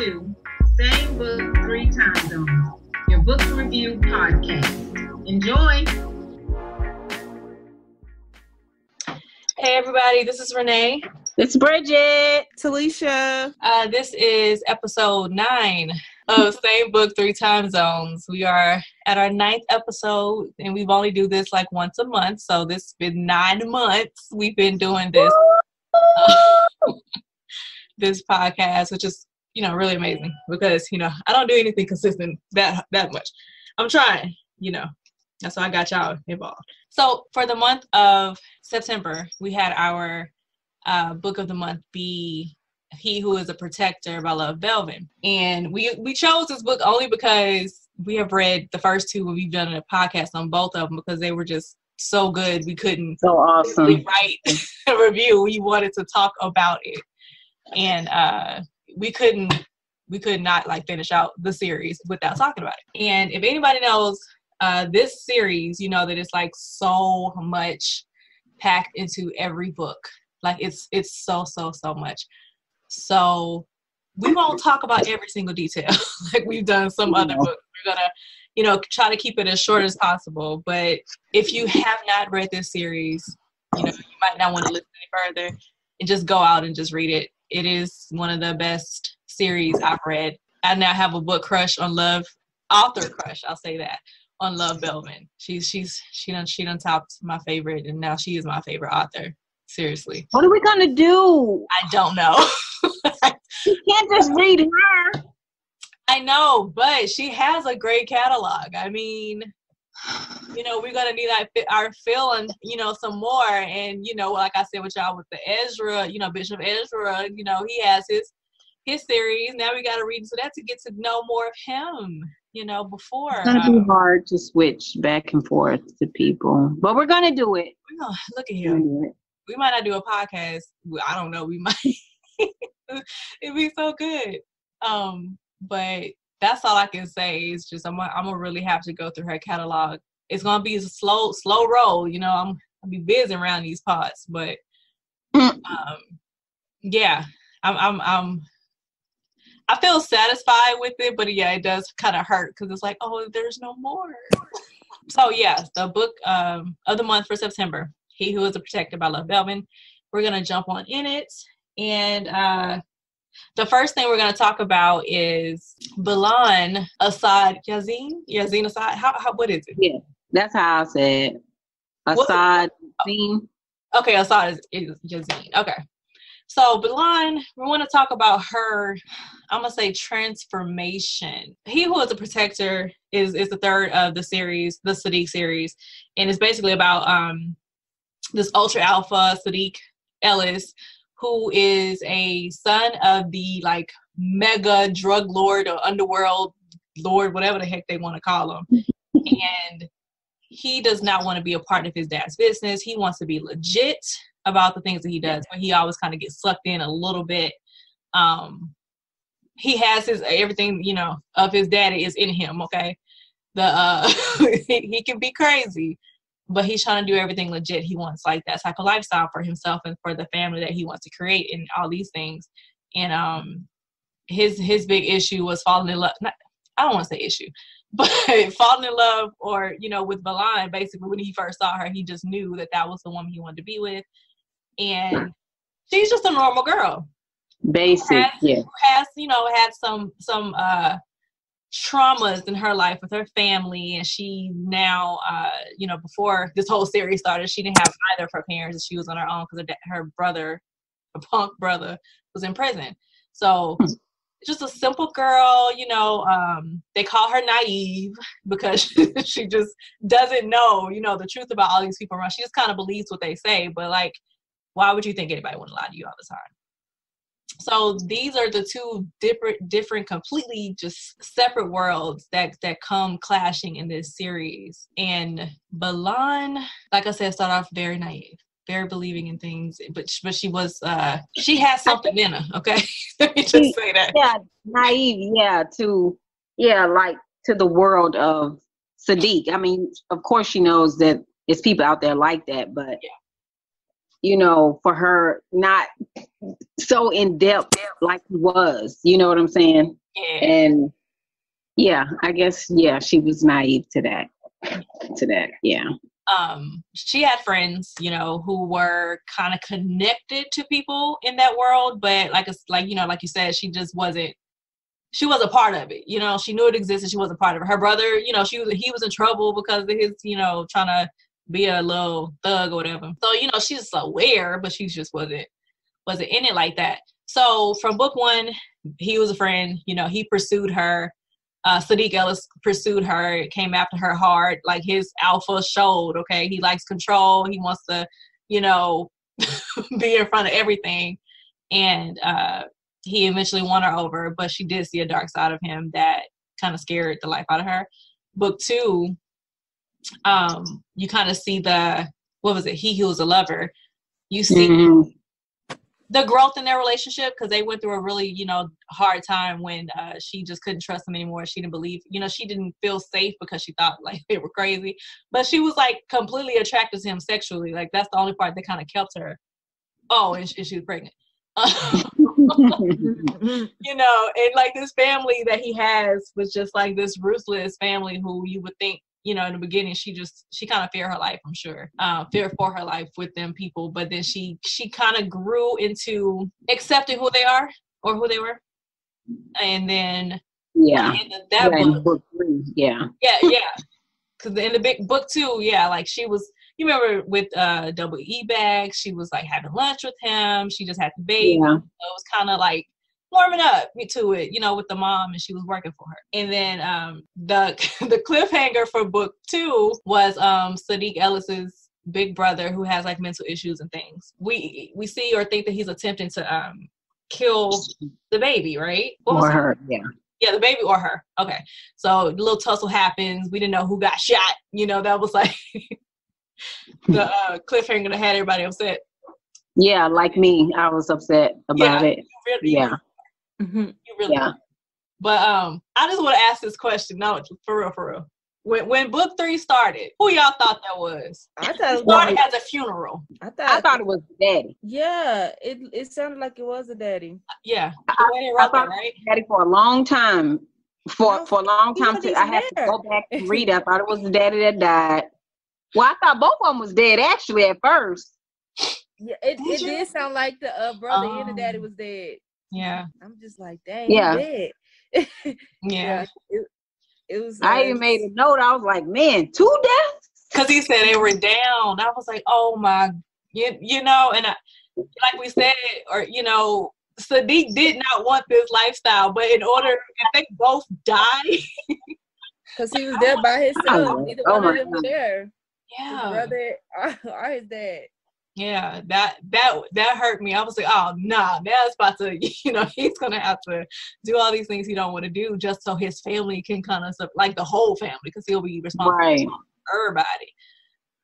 to Same Book, Three Time Zones, your book review podcast. Enjoy! Hey everybody, this is Renee. It's Bridget. Talisha. This is episode 9 of Same Book, Three Time Zones. We are at our 9th episode, and we've only do this like once a month. So this has been 9 months we've been doing this this podcast, which is, really amazing because, I don't do anything consistent that much. I'm trying, That's why I got y'all involved. So for the month of September, we had our book of the month be He Who Is a Protector by Love Belvin. And we chose this book only because we have read the first two and we've done a podcast on both of them because they were just so good. We couldn't so awesome write a review. We wanted to talk about it. And we could not finish out the series without talking about it. And if anybody knows this series, that it's like so much packed into every book. Like it's so much. So we won't talk about every single detail like we've done some other books. We're gonna, try to keep it as short as possible. But if you have not read this series, you might not want to listen any further and just go out and just read it. It is one of the best series I've read. I now have a book crush on author crush, I'll say that, on Love Belvin. She done topped my favorite, and now she is my favorite author. Seriously. What are we gonna do? I don't know. You can't just read her. I know, but she has a great catalog. I mean, we're gonna need our fill and some more. And like I said with y'all with the Ezra, Bishop Ezra, he has his series. Now we gotta read into that to get to know more of him. Before it's gonna be hard to switch back and forth to people, but we're gonna do it. Look at him. We might not do a podcast. I don't know. We might. It'd be so good. But that's all I can say. It's just I'm gonna really have to go through her catalog. It's gonna be a slow roll. I'll be busy around these parts, but yeah, I feel satisfied with it, but yeah, it does kind of hurt because it's like, oh, there's no more. So yeah, the book of the month for September, He Who Is a Protector by Love Belvin. We're gonna jump on in it, and the first thing we're gonna talk about is Belvin Yazin Assad. How what is it? Yeah, that's how I said Assad. Okay, Assad is Yazin. Okay. So Belvin, we want to talk about her, I'm going to say transformation. He Who Is a Protector is the third of the series, the Sadik series. And it's basically about this ultra alpha Sadik Ellis, who is a son of the mega drug lord or underworld lord, whatever the heck they want to call him. And he does not want to be a part of his dad's business. He wants to be legit about the things that he does, but he always kind of gets sucked in a little bit. He has everything, of his daddy is in him. Okay. He can be crazy, but he's trying to do everything legit. He wants that type of lifestyle for himself and for the family that he wants to create and all these things. And, his big issue was falling in love. I don't want to say issue, but falling in love or, with Belvin, basically when he first saw her, he just knew that was the woman he wanted to be with. And she's just a normal girl. Basic, yeah. Who has, had some traumas in her life with her family. And she now, before this whole series started, she didn't have either of her parents. She was on her own because her brother, a punk brother, was in prison. So just a simple girl, they call her naive because she just doesn't know, the truth about all these people around. She just kind of believes what they say, but why would you think anybody would lie to you all the time? So these are the two different, completely just separate worlds that come clashing in this series. And Belvin, like I said, started off very naive, very believing in things, but she was she has something in her. Okay, let me just say that. Yeah, naive. Yeah, to the world of Sadik. I mean, of course, she knows that it's people out there like that, but you know, for her not so in depth like he was. You know what I'm saying? Yeah. And yeah, I guess she was naive to that. Yeah. She had friends, you know, who were kind of connected to people in that world, but like you know, like you said, she was a part of it. You know, she knew it existed. She wasn't part of it. Her brother, you know, he was in trouble because of his, you know, trying to be a little thug or whatever. So, you know, she's aware, but she just wasn't in it like that. So from book 1, he was a friend, you know, he pursued her. Sadik Ellis pursued her, came after her hard. Like, his alpha showed, okay, he likes control. He wants to, you know, be in front of everything. And he eventually won her over, but she did see a dark side of him that kind of scared the life out of her. Book 2, you kind of see he who was a lover. You see the growth in their relationship, because they went through a really, you know, hard time when she just couldn't trust him anymore. She didn't believe, you know, she didn't feel safe because she thought like they were crazy, but she was like completely attracted to him sexually. Like, that's the only part that kind of kept her. Oh, and she was pregnant. You know, and like this family that he has was just like this ruthless family who you would think, you know, in the beginning she kind of feared her life, I'm sure, feared for her life with them people, but then she kind of grew into accepting who they are or who they were, and then book 3, yeah, because in the big book 2, like she was. You remember with Double E Bag, she was like having lunch with him. She just had the baby. Yeah. So it was kind of like warming up to it, you know, with the mom, and she was working for her. And then the cliffhanger for book 2 was Sadik Ellis's big brother, who has like mental issues and things. We see or think that he's attempting to kill the baby, right? Or her, yeah. Yeah, the baby or her. Okay. So a little tussle happens. We didn't know who got shot. You know, that was like the cliffhanger that had everybody upset. Yeah, like me, I was upset about it. You really. But I just want to ask this question. No, for real. When book 3 started, who y'all thought that was? I thought it started as a funeral. I thought it was daddy. Yeah, it sounded like it was a daddy. Yeah, I thought that, right? Daddy for a long time. For a long time, I had to go back and read. I thought it was the daddy that died. Well, I thought both of them was dead actually at first. Yeah, it did sound like the brother and the daddy was dead. Yeah, I'm just like, dang, dead. Yeah. It was. I even made a note. I was like, man, 2 deaths? Because he said they were down. I was like, oh my, you know, and like we said, or you know, Sadik did not want this lifestyle, but in order, if they both die, because he was there by himself. Neither one of them were there. Yeah, his brother or his dad. Yeah, that hurt me. I was like, oh nah, now it's about to, you know, he's gonna have to do all these things he don't want to do just so his family can kind of like the whole family, because he'll be responsible for everybody.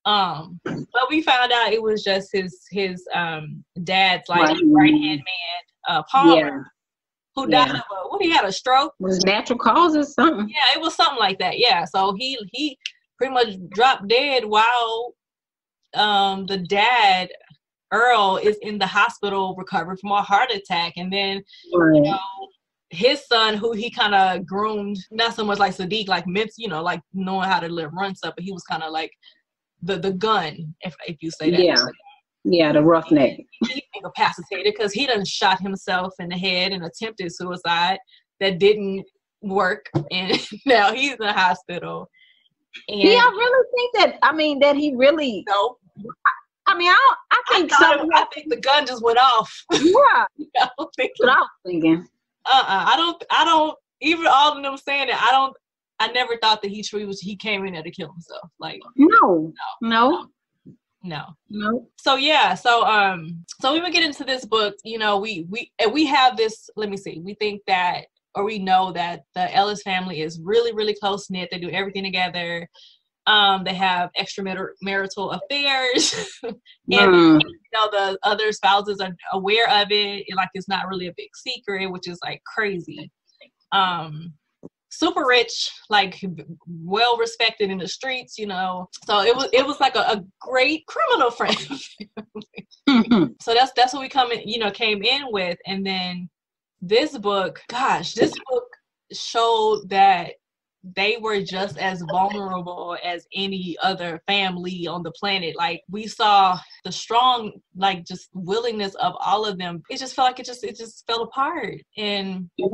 But we found out it was just his dad's like right hand man, Palmer, who died of he had a stroke. It was natural causes, something. Yeah, it was something like that. Yeah, so he pretty much dropped dead while the dad Earl is in the hospital recovering from a heart attack, and then you know his son, who he kind of groomed, not so much like Sadik, like you know, like knowing how to run stuff, but he was kind of like the gun, if you say that. Yeah, the roughneck. He's incapacitated because he done shot himself in the head and attempted suicide that didn't work, and now he's in the hospital. And I really think that. I mean, that he really. No. I mean, I think I think the gun just went off. Yeah. I don't think. That's what I was thinking. I don't. Even all of them saying it, I never thought that he came in there to kill himself. Like no. So yeah, so we would get into this book. You know, we have this. Let me see. We think that. Or we know that the Ellis family is really, really close knit. They do everything together. They have extramarital affairs, and you know the other spouses are aware of it. Like it's not really a big secret, which is like crazy. super rich, like well respected in the streets, you know. So it was like a great criminal friend. So that's what we came in with. And then this book showed that they were just as vulnerable as any other family on the planet. Like, we saw the strong, like, just willingness of all of them. It just felt like it just fell apart. And yeah,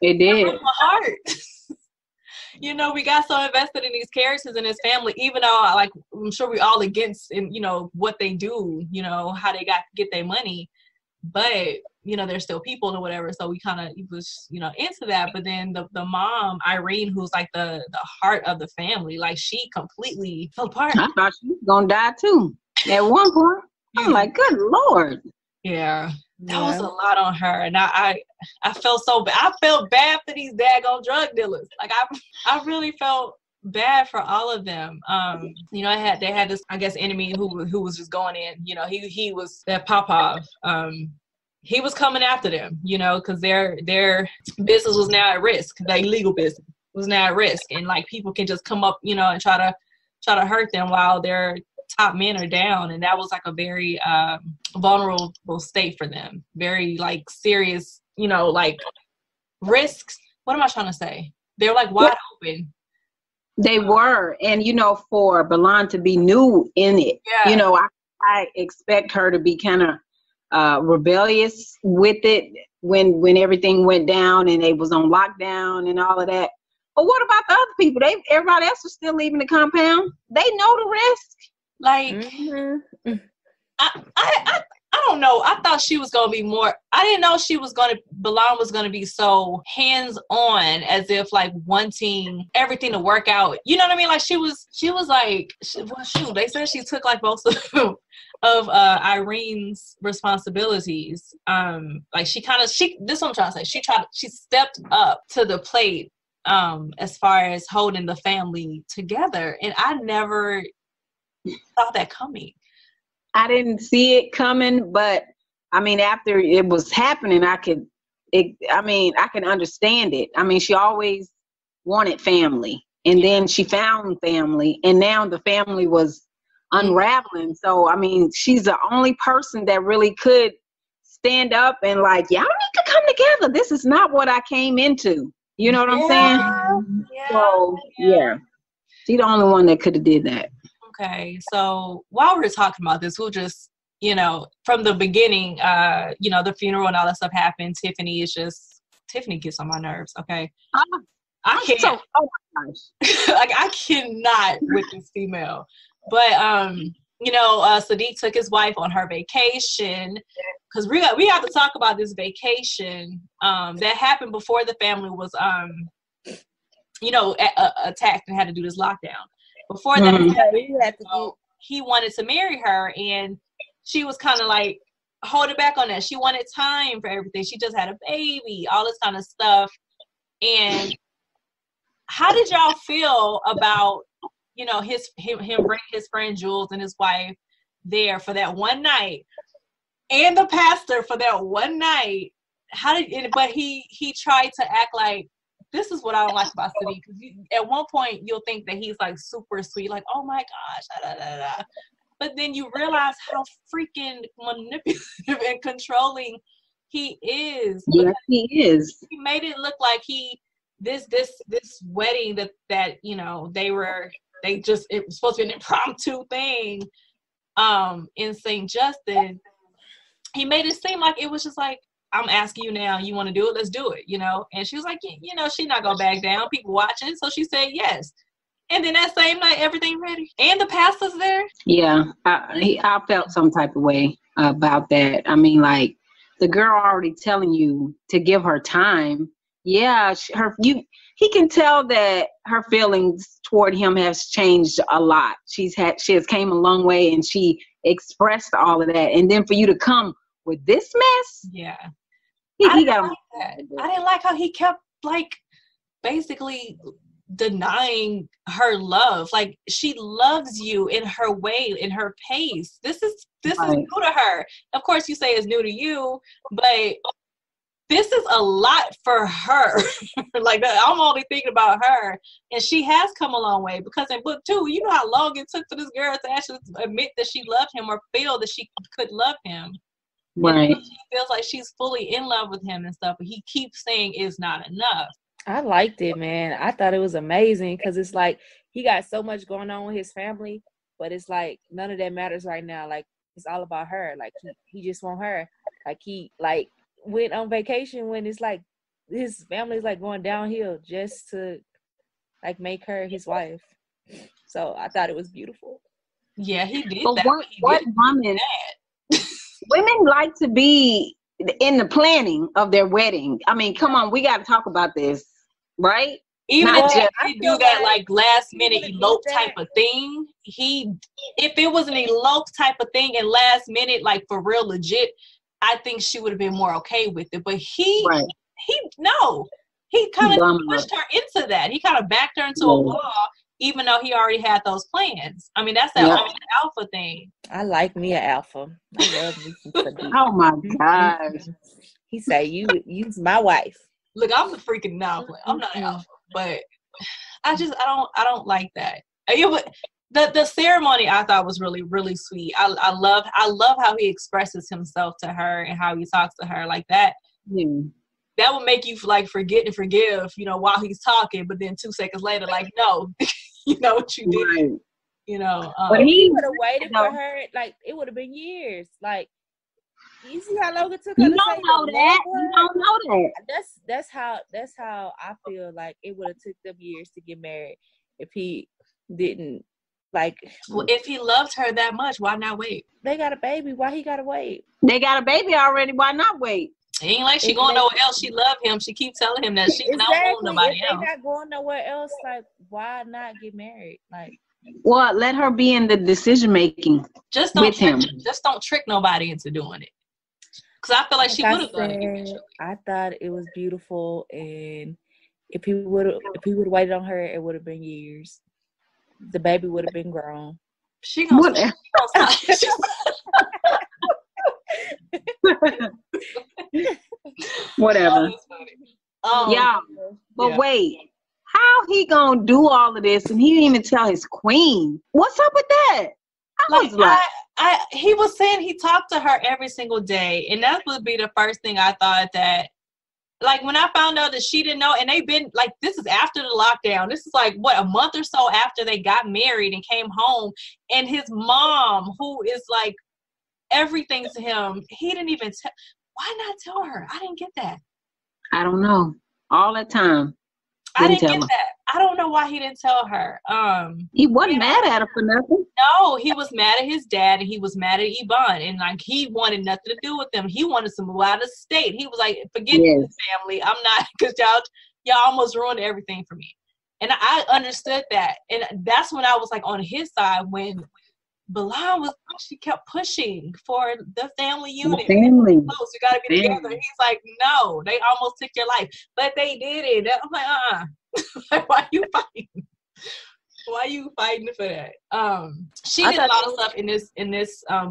it did. my heart. You know, we got so invested in these characters and this family, even though, like, I'm sure we're all against, and you know, what they do, you know, how they get their money. But, you know, they're still people or whatever. So we kind of was, you know, into that. But then the mom, Irene, who's like the heart of the family, like, she completely fell apart. I thought she was going to die too at one point. I'm like, good Lord. Yeah. That was a lot on her. And I felt so bad. I felt bad for these daggone drug dealers. Like, I really felt bad for all of them. You know, they had this, I guess, enemy who was just going in. You know, he was that Popov. He was coming after them, you know, because their business was now at risk. Their legal business was now at risk, and like, people can just come up, you know, and try to hurt them while their top men are down. And that was like a very vulnerable state for them. Very, like, serious, you know, like, risks. What am I trying to say? They're like wide open. They were. And, you know, for Belvin to be new in it, you know, I expect her to be kind of rebellious with it when everything went down and they was on lockdown and all of that. But what about the other people? Everybody else was still leaving the compound. They know the risk. Like, I don't know. I thought she was going to be more, I didn't know Belvin was going to be so hands-on, as if, like, wanting everything to work out. You know what I mean? Like, she was like, well, shoot, they said she took, like, most of Irene's responsibilities. Like, this is what I'm trying to say. She stepped up to the plate, as far as holding the family together. And I never saw that coming. I didn't see it coming, but I mean, after it was happening, I can understand it. I mean, she always wanted family, and then she found family, and now the family was unraveling. So, I mean, she's the only person that really could stand up and, like, y'all need to come together. This is not what I came into. You know what I'm saying? Yeah. So, yeah. She's the only one that could have did that. Okay, so while we're talking about this, we'll just, you know, from the beginning, you know, the funeral and all that stuff happened. Tiffany gets on my nerves, okay? I can't. Oh my gosh. Like, I cannot with this female. But, you know, Sadik took his wife on her vacation, because we have to talk about this vacation that happened before the family was, you know, attacked and had to do this lockdown. Before that, he wanted to marry her, and she was kind of like holding back on that. She wanted time for everything. She just had a baby, all this kind of stuff. And how did y'all feel about, you know, him bringing his friend Jules and his wife there for that one night, and the pastor for that one night? But he tried to act like, this is what I don't like about Sadik, because at one point you'll think that he's like super sweet, like, oh my gosh, da, da, da. But then you realize how freaking manipulative and controlling he is. Yeah, he is. He made it look like this wedding that you know, it was supposed to be an impromptu thing in St. Justin. He made it seem like it was just like, I'm asking you now, you want to do it? Let's do it, you know? And she was like, you know, she's not going to back down. People watching. So she said yes. And then that same night, everything ready. And the pastor's there. Yeah, I felt some type of way about that. I mean, like, the girl already telling you to give her time. Yeah, he can tell that her feelings toward him has changed a lot. She has came a long way, and she expressed all of that. And then for you to come with this mess. Yeah. I didn't like how he kept, like, basically denying her love. Like, she loves you in her way, in her pace. This is new to her. Of course, you say it's new to you, but this is a lot for her. Like, I'm only thinking about her, and she has come a long way, because in book 2, you know how long it took for this girl to actually admit that she loved him or feel that she could love him. Right. And she feels like she's fully in love with him and stuff, but he keeps saying it's not enough. I liked it, man. I thought it was amazing, because it's like he got so much going on with his family, but it's like none of that matters right now. Like, it's all about her. Like, he just want her. Like, he like went on vacation when it's like his family's like going downhill just to like make her his wife. So I thought it was beautiful. Yeah, he did But that. what woman? Women like to be in the planning of their wedding. I mean, come on, we got to talk about this, right? Even Not if just- he do that like last minute elope type of thing, if it was an elope type of thing and last minute, like for real legit, I think she would have been more okay with it. But he kind of pushed her into that. He kind of backed her into a wall, even though he already had those plans. I mean, that's that alpha thing. I like me an alpha. I love me some Sadik. Oh my gosh. He say, you's my wife. Look, I'm the freaking alpha. I'm not an alpha, but I don't like that. The ceremony I thought was really, really sweet. I love how he expresses himself to her and how he talks to her like that. Yeah. That would make you like forget and forgive, while he's talking, but then 2 seconds later, like, no, you know what you did. Right. But he would have waited for her, like, it would have been years. Like, you see how long it took her You to don't say know that. You don't know that. That's how I feel like it would have took them years to get married if he didn't, like. Well, if he loved her that much, why not wait? They got a baby. Why he gotta wait? They got a baby already. Why not wait? It ain't like she going nowhere else. She love him. She keep telling him that she not want nobody if else. They not going nowhere else. Like, why not get married? Like, well, let her be in the decision making. Just don't trick nobody into doing it. Because I feel like she would have done it eventually. I thought it was beautiful, and if he would have waited on her, it would have been years. The baby would have been grown. She gonna whatever. But wait, how he gonna do all of this and he didn't even tell his queen? What's up with that? He was saying he talked to her every single day, and that would be the first thing I thought that, like, when I found out that she didn't know, and they've been, like, this is after the lockdown. This is, like, what, a month or so after they got married and came home, and his mom, who is, like, everything to him, he didn't even tell. Why not tell her? I didn't get that. I don't know. All that time. I didn't get that. I don't know why he didn't tell her. He wasn't mad at her for nothing. No, he was mad at his dad, and he was mad at Yvonne, and like he wanted nothing to do with them. He wanted to move out of state. He was like, "Forget this family. I'm not," because y'all almost ruined everything for me. And I understood that, and that's when I was like on his side when Belvin she kept pushing for the family unit. Family. Close. You got to be together. He's like, no, they almost took your life, but they did it. I'm like, like, why you fighting? Why you fighting for that? She did a lot of stuff in this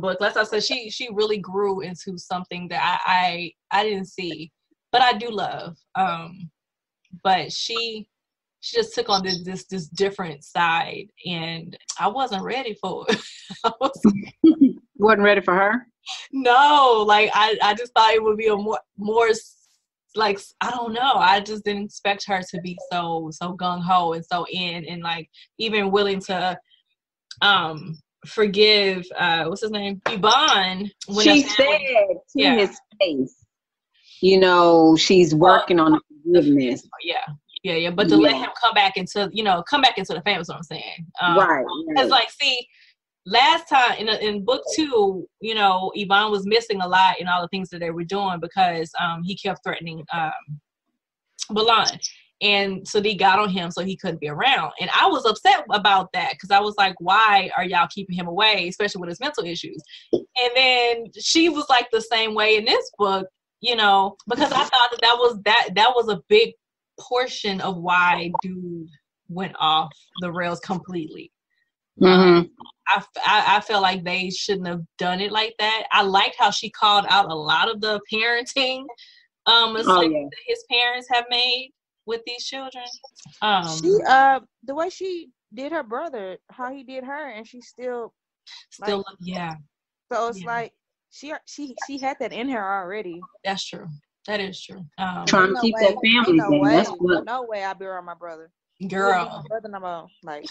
book. Like I said, she really grew into something that I didn't see, but I do love. But she just took on this different side, and I wasn't ready for it. Wasn't ready for her? No, like I just thought it would be a more like, I don't know. I just didn't expect her to be so gung ho and so in, and like even willing to forgive what's his name, Yvonne. She said to his face, she's working on forgiveness. Yeah. But to let him come back into the family is what I'm saying. Right. Because like, see, last time in book 2, Yvonne was missing a lot in all the things that they were doing because he kept threatening Belvin. And so they got on him so he couldn't be around. And I was upset about that because I was like, why are y'all keeping him away, especially with his mental issues? And then she was like the same way in this book, because I thought that was a big portion of why dude went off the rails completely. Mm-hmm. I felt like they shouldn't have done it like that. I liked how she called out a lot of the parenting Mistakes that his parents have made with these children. She the way she did her brother, how he did her, and she still like, yeah. So it's like she had that in her already. That's true. That is true. Trying to keep that family thing. That's what. No way I'll be around my brother. Girl. My brother no more. Like,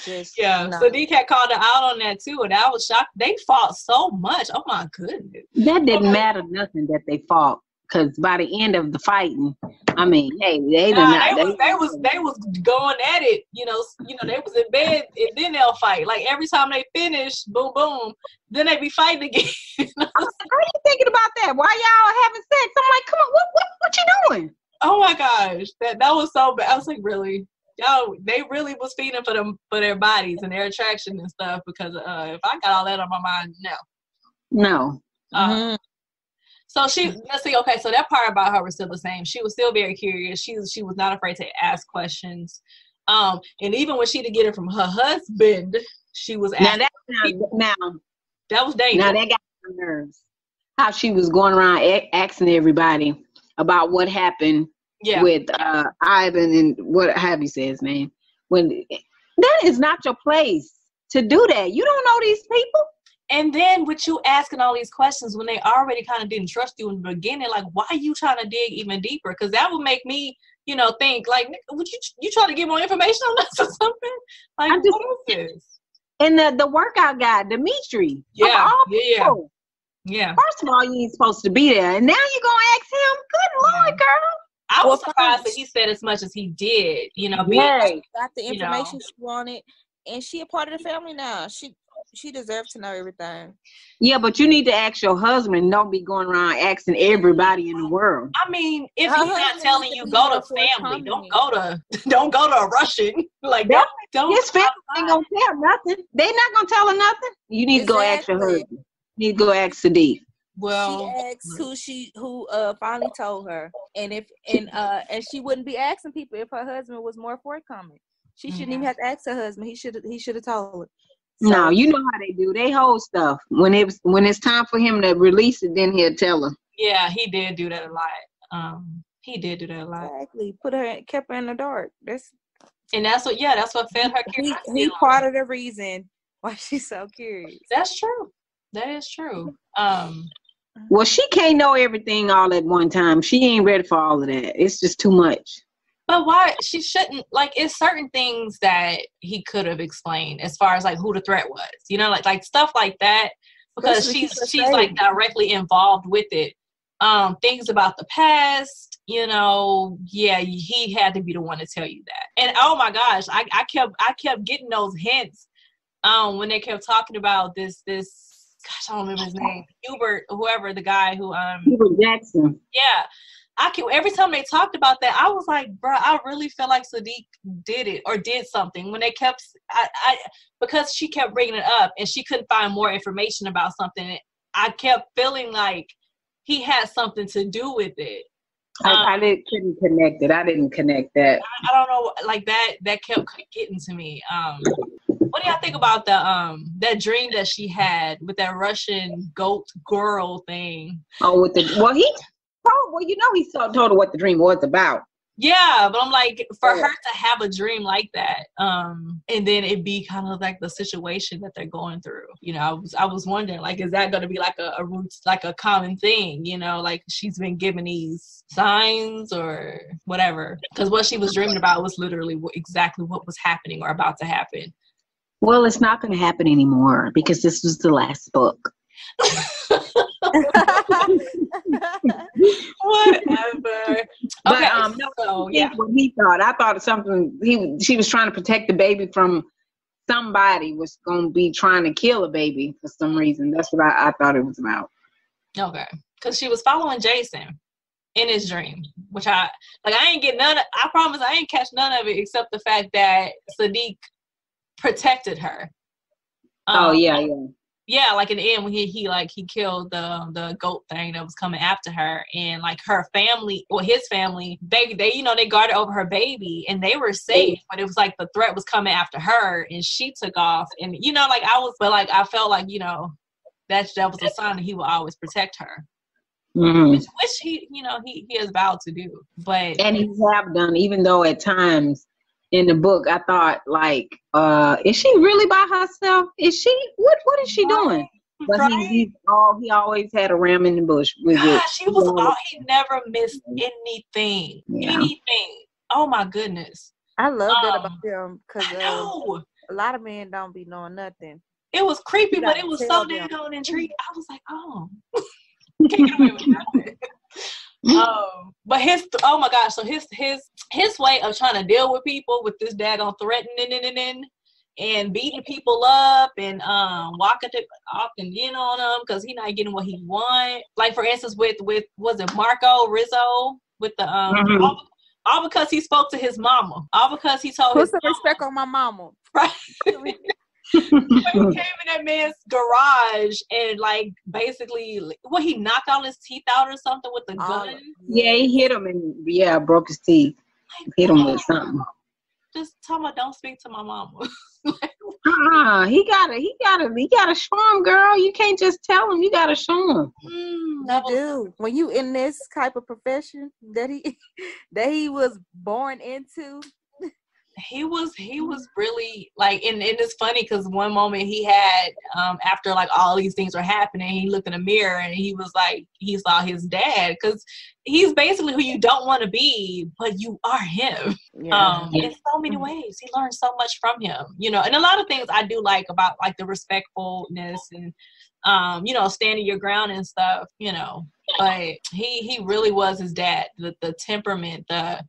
just yeah. No. Sadiq had called her out on that too, and I was shocked. They fought so much. Oh my goodness. That didn't matter nothing that they fought, because by the end of the fighting, I mean, hey, they was going at it. You know, they was in bed and then they'll fight. Like every time they finish, boom, boom, then they be fighting again. How are you thinking about that? Why y'all having sex? I'm like, come on, what you doing? Oh my gosh, that was so bad. I was like, really? Yo, they really was feeding for their bodies and their attraction and stuff, because if I got all that on my mind, no. So let's see. Okay, so that part about her was still the same. She was still very curious. She was not afraid to ask questions. And even when she did get it from her husband, she was asking. That was dangerous. Now that got on my nerves. How she was going around asking everybody about what happened with Ivan and what have you said his name. When that is not your place to do that. You don't know these people. And then with you asking all these questions when they already kind of didn't trust you in the beginning, like, why are you trying to dig even deeper? Because that would make me, think like, would you try to get more information on us or something? Like, what is this? And the workout guy, Dimitri. Yeah. First of all, you ain't supposed to be there, and now you're gonna ask him. Good Lord, girl. I was surprised that he said as much as he did. Got the information she wanted, and she a part of the family now. She deserves to know everything. Yeah, but you need to ask your husband. Don't be going around asking everybody in the world. I mean, if he's not telling you go to family, don't go to a Russian. Like don't. His family ain't gonna tell nothing. They not gonna tell her nothing. You need to go ask your husband. You need to go ask Sadik. Well, she asked who finally told her, and she wouldn't be asking people if her husband was more forthcoming. She shouldn't even have to ask her husband. He should have told her. So, no, you know how they do. They hold stuff. When it's time for him to release it, then he'll tell her. Yeah, he did do that a lot. He did do that a lot. Exactly. Kept her in the dark. That's what fed her curiosity. He part of the reason why she's so curious. That's true. That is true. Well, she can't know everything all at one time. She ain't ready for all of that. It's just too much. But why she shouldn't, like, it's certain things that he could have explained as far as like who the threat was, like stuff like that, because she's like directly involved with it. Things about the past, he had to be the one to tell you that. And oh my gosh, I kept getting those hints when they kept talking about this gosh, I don't remember his name, Hubert, whoever, the guy who Hubert Jackson. Yeah. Every time they talked about that, I was like, bro, I really feel like Sadik did it or did something. When they kept, because she kept bringing it up and she couldn't find more information about something, I kept feeling like he had something to do with it. I couldn't connect it. I didn't connect that. I don't know, like that kept getting to me. What do y'all think about that dream that she had with that Russian goat girl thing? Oh, he told her what the dream was about. Yeah, but I'm like, for her to have a dream like that, and then it be kind of like the situation that they're going through. I was wondering, like, is that going to be like a common thing? Like she's been given these signs or whatever, because what she was dreaming about was literally exactly what was happening or about to happen. Well, it's not going to happen anymore because this was the last book. Whatever. But what he thought. I thought of something. She was trying to protect the baby from somebody was going to be trying to kill a baby for some reason. That's what I thought it was about. Okay, because she was following Jason in his dream, which I ain't get none. I promise I ain't catch none of it except the fact that Sadik protected her. Yeah, like in the end when he killed the goat thing that was coming after her, and like her family or his family, they guarded over her baby and they were safe, but it was like the threat was coming after her and she took off, and I felt like that was a sign that he would always protect her. Mm-hmm. which he, you know, he has vowed to do. But And he have done, even though at times in the book I thought like, is she really by herself? Is she what is she doing? But right? he always had a ram in the bush with it. Gosh, he never missed anything. Yeah. Anything. Oh my goodness. I love that about him I because know. a lot of men don't be knowing nothing. It was creepy, You but gotta it was tell so them. damn intriguing. I was like, oh, can't get away with nothing. But oh my gosh, so his way of trying to deal with people with this daggone threatening and beating people up and walking off and in on them because he not getting what he want. Like for instance, with was it Marco Rizzo with the all because he spoke to his mama, all because he told Put some respect on my mama. Right. He came in that man's garage and like basically, he knocked all his teeth out or something with the gun. Yeah, he hit him and broke his teeth. Like, hit him with something. Just tell me, don't speak to my mama. He gotta show him, girl. You can't just tell him. You gotta show him. You do. When you in this type of profession that he was born into. He was really like, and it's funny because one moment he had after like all these things were happening, he looked in the mirror and he was like, he saw his dad because he's basically who you don't want to be, but you are him. In so many ways. He learned so much from him, you know. And a lot of things I do like about like the respectfulness and standing your ground and stuff, you know. But he really was his dad. The temperament, the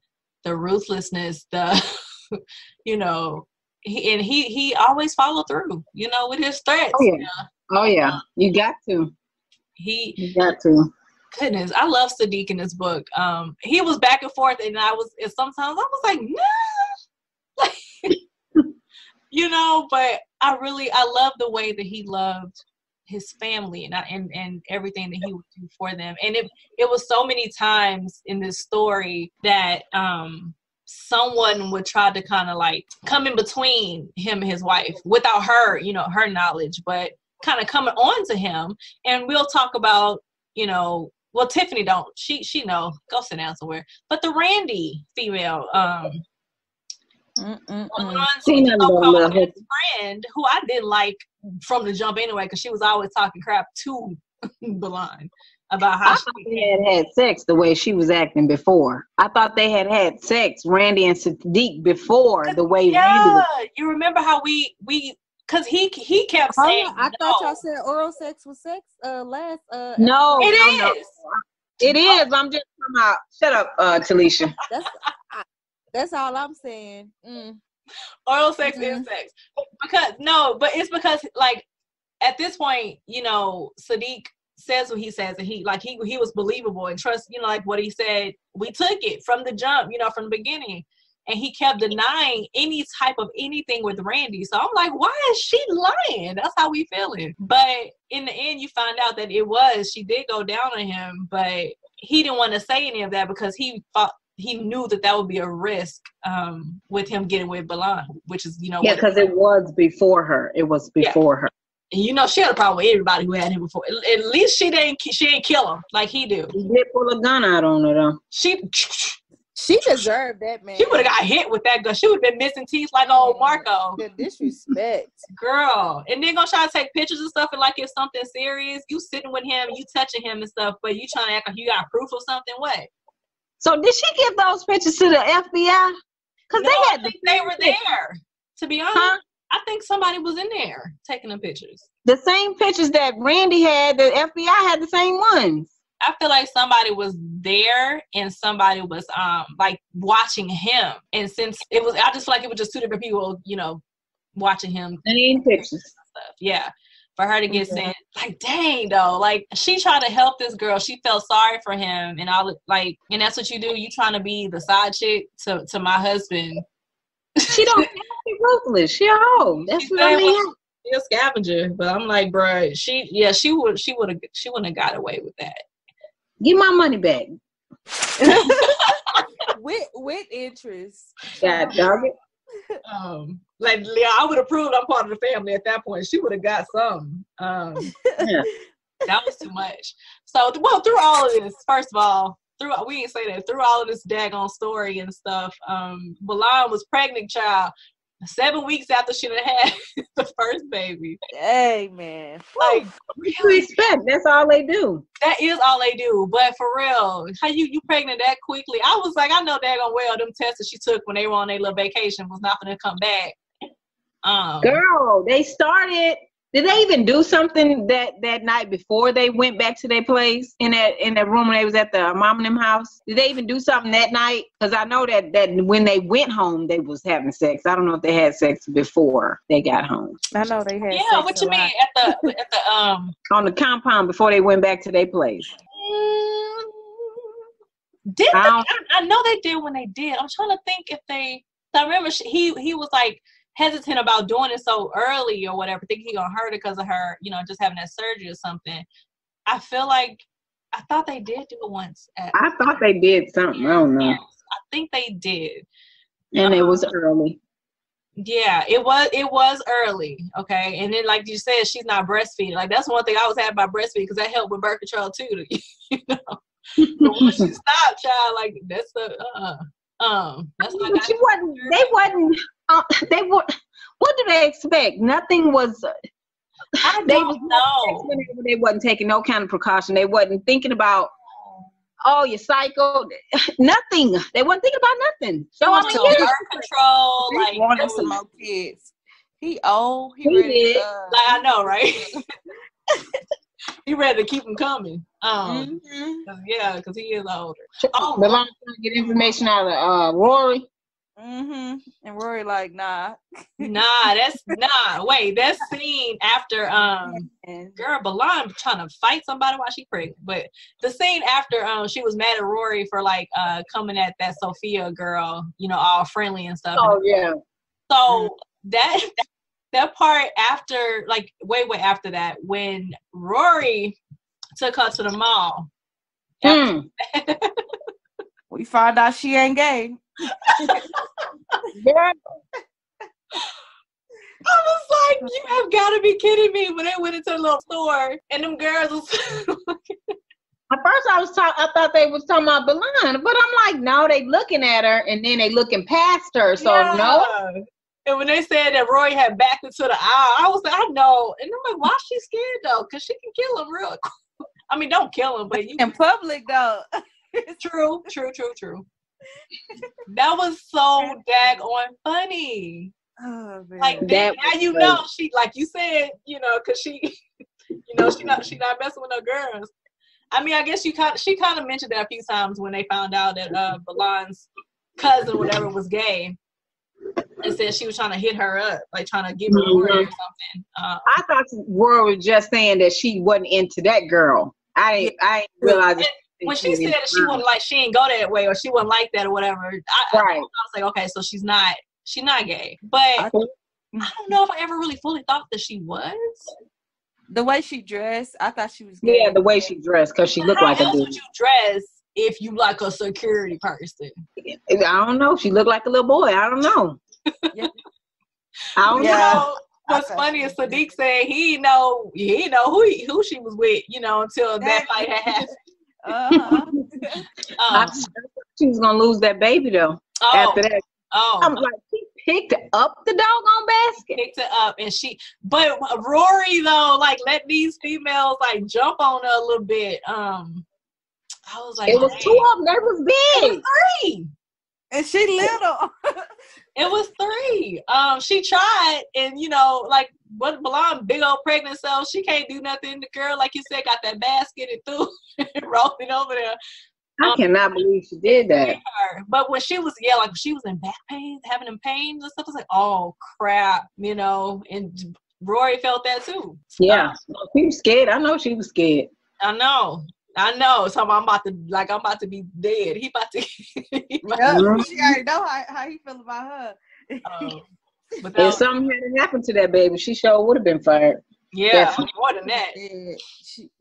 ruthlessness, you know, he always followed through, you know, with his threats. Oh yeah. You got to. You got to. Goodness, I love Sadik in this book. He was back and forth, and sometimes I was like, nah, like, you know, but I love the way that he loved his family and everything that he would do for them. And it was so many times in this story that someone would try to kind of like come in between him and his wife without her, you know, her knowledge, but kind of coming on to him. And we'll talk about, you know, well, Tiffany she know, go sit down somewhere. But the Randy female, so-called best friend, who I didn't like from the jump anyway, because she was always talking crap to Belin about how they had sex the way she was acting before. I thought they had sex, Randy and Sadik, before the way Randy was. You remember how we because he kept saying, I thought y'all said oral sex was sex last. No, it is. No. It is. I'm just talking about. Shut up, Talisha. That's all I'm saying. Oral sex is sex. But it's because like at this point, you know, Sadik says what he says, and he was believable and trust, you know, like what he said. We took it from the jump, you know, from the beginning, and he kept denying any type of anything with Randy. So I'm like, why is she lying? That's how we feeling. But in the end, you find out that she did go down on him, but he didn't want to say any of that because he knew that would be a risk with him getting with Belin, which is, you know, because it was before her. It was before her. And you know, she had a problem with everybody who had him before. At least she didn't kill him like he do. He did pull a gun out on her though. She deserved that, man. She would have got hit with that gun. She would have been missing teeth like old Marco. The disrespect. Girl. And then gonna try to take pictures and stuff and like it's something serious. You sitting with him, you touching him and stuff, but you trying to act like you got proof of something. What? So did she give those pictures to the FBI? Because they were there. To be honest, I think somebody was in there taking the pictures. The same pictures that Randy had, the FBI had the same ones. I feel like somebody was there and somebody was like watching him. And since I just feel like it was just two different people, you know, watching him. Same pictures. Stuff. Yeah. For her to get sent, like, dang though, like she tried to help this girl. She felt sorry for him and all, like, and that's what you do. You trying to be the side chick to my husband. She don't be ruthless. She a hoe. That's what I mean. She's a scavenger, but I'm like, bro, she wouldn't have got away with that. Give my money back. with interest. God dog it. Like, yeah, I would have proved I'm part of the family at that point. She would have got some. Yeah. That was too much. So, well, through all of this, first of all, we didn't say that. Through all of this daggone story and stuff, Belvin was pregnant, child, 7 weeks after she had the first baby. Hey, man. Like, what do you expect? That's all they do. that is all they do. But for real, how you pregnant that quickly? I was like, I know daggone well them tests that she took when they were on their little vacation was not going to come back. Girl, they started. Did they even do something that night before they went back to their place in that room when they was at the mom and them house? Did they even do something that night? Because I know that when they went home, they was having sex. I don't know if they had sex before they got home. I know they had. Yeah, what you mean at the on the compound before they went back to their place? I know they did when they did. I'm trying to think if they. I remember he was like hesitant about doing it so early or whatever, thinking he gonna hurt it because of her, just having that surgery or something. I thought they did do it once. I thought they did something. I don't know. I think they did. And it was early. Yeah, it was early. Okay. And then, like you said, she's not breastfeeding. Like, that's one thing I was happy about breastfeeding, because that helped with birth control too. But when she stopped, child, like, that's that's what what do they expect? Nothing was. They wasn't taking no kind of precaution. They wasn't thinking about, your cycle. Nothing. They wasn't thinking about nothing. So I mean, birth control. He Like, wanted some more kids. He old. He did. Like, I know, right? He ready to keep them coming. Because he is older. Belvin trying to get information out of Rory. And Rory like, nah. Wait, that scene after girl Belvin trying to fight somebody while she pregnant. But the scene after she was mad at Rory for like coming at that Sophia girl, all friendly and stuff. Oh yeah. So that part after, like, way after that, when Rory took her to the mall. We found out she ain't gay. Yeah. I was like, you have got to be kidding me. When they went into the little store and them girls was At first I thought they was talking about Belvin, but I'm like, no, they looking at her and then they looking past her. So no. And when they said that Roy had backed into the aisle, I was like, I know. And I'm like, why is she scared though? Because she can kill him real quick. I mean, don't kill him, but in public though. True. That was so daggone funny. Oh, man. Like, now she, like you said, because she, she not messing with no girls. I mean, I guess she kind of mentioned that a few times when they found out that Belvin's cousin, or whatever, was gay, and said she was trying to hit her up, like trying to give her a word or something. I thought Rory was just saying that she wasn't into that girl. I didn't realize it. When she said that she wasn't like, she ain't go that way, or she wasn't like that or whatever, I was like, okay, so she's not gay. But I don't know if I ever really fully thought that she was. The way she dressed, I thought she was gay. Yeah, the way she dressed, because she looked like a dude. How else would you dress if you like a security person? I don't know. She looked like a little boy. I don't know. I don't know. What's funny is Sadik said he know who she was with, until that fight had happened. I thought she was gonna lose that baby though. After that, I'm like, she picked up the doggone basket. Picked it up, but Rory though, like, let these females like jump on her a little bit. I was like, it was two of them. They was big. It was 3. And she little. It was 3. She tried, and like, what Belvin, big old pregnant self, she can't do nothing. The girl, like you said, got that basket and threw it, rolled it over there. I cannot believe she did that. But when she was, like, she was in back pain, having them pains and stuff, I was like, oh crap, and Rory felt that too. Yeah, she was scared. I know she was scared. I know. So I'm about to be dead. He about to. She already know how he feel about her. But if something hadn't happened to that baby, she sure would have been fired. Yeah, definitely. More than that.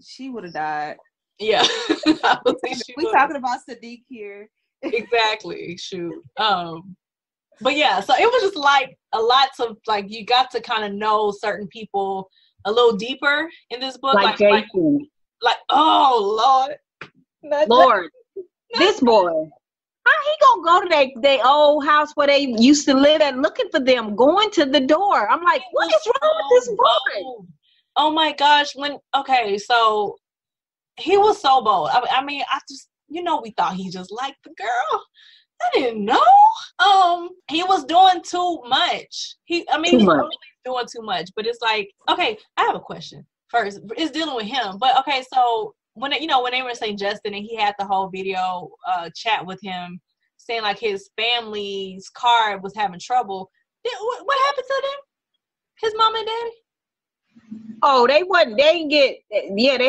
She would have died. Yeah. We talking about Sadik here. Exactly. Shoot. But yeah, so it was just like a lot of, like, you got to kind of know certain people a little deeper in this book. Like Jason. Oh Lord, this boy. How he gonna go to their old house where they used to live at, looking for them, going to the door? I'm like, what is wrong with this boy? Oh my gosh! So he was so bold. I mean, we thought he just liked the girl. I didn't know. He was doing too much. He's really doing too much. But it's like, okay, I have a question. First, it's dealing with him. But okay, so when they were in St. Justin and he had the whole video chat with him, saying like his family's car was having trouble. What happened to them? His mom and daddy? Oh, they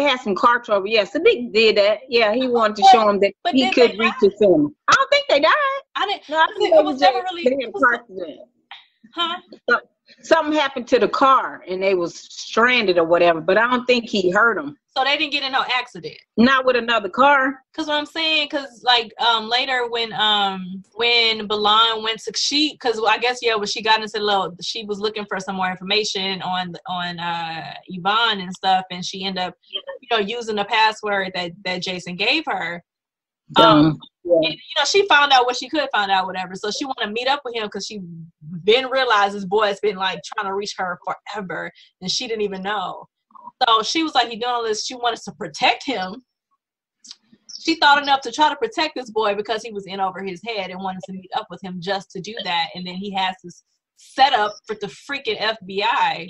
had some car trouble. Yeah, Sadik did that. Yeah, he wanted to show him that he could reach his family. I don't think they died. I think it was never really. They had a car accident. Huh? Something happened to the car and they was stranded or whatever, but I don't think he hurt them. So they didn't get in no accident. Not with another car. Cause what I'm saying, later when Belvin went to I guess when she got into she was looking for some more information on Yvonne and stuff, and she ended up using the password that Jason gave her. And, she found out what she could find out, whatever. So she wanted to meet up with him because she been realized this boy has been like trying to reach her forever, and she didn't even know. So she was like, he doing all this. She wanted to protect him. She thought enough to try to protect this boy because he was in over his head and wanted to meet up with him just to do that. And then he has this setup for the freaking FBI.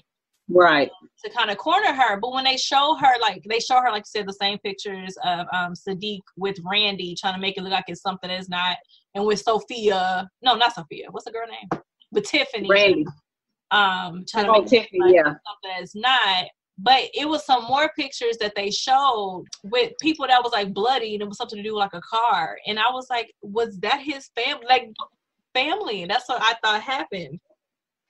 Right. To kind of corner her. But when they show her, like you said, the same pictures of Sadik with Randy, trying to make it look like it's something that's not, and with Sophia, no, not Sophia, what's the girl name? With Tiffany. Randy. Trying to make Tiffany, it look like something that's not. But it was some more pictures that they showed with people that was like bloody, and it was something to do with like a car. And I was like, was that his family? And that's what I thought happened.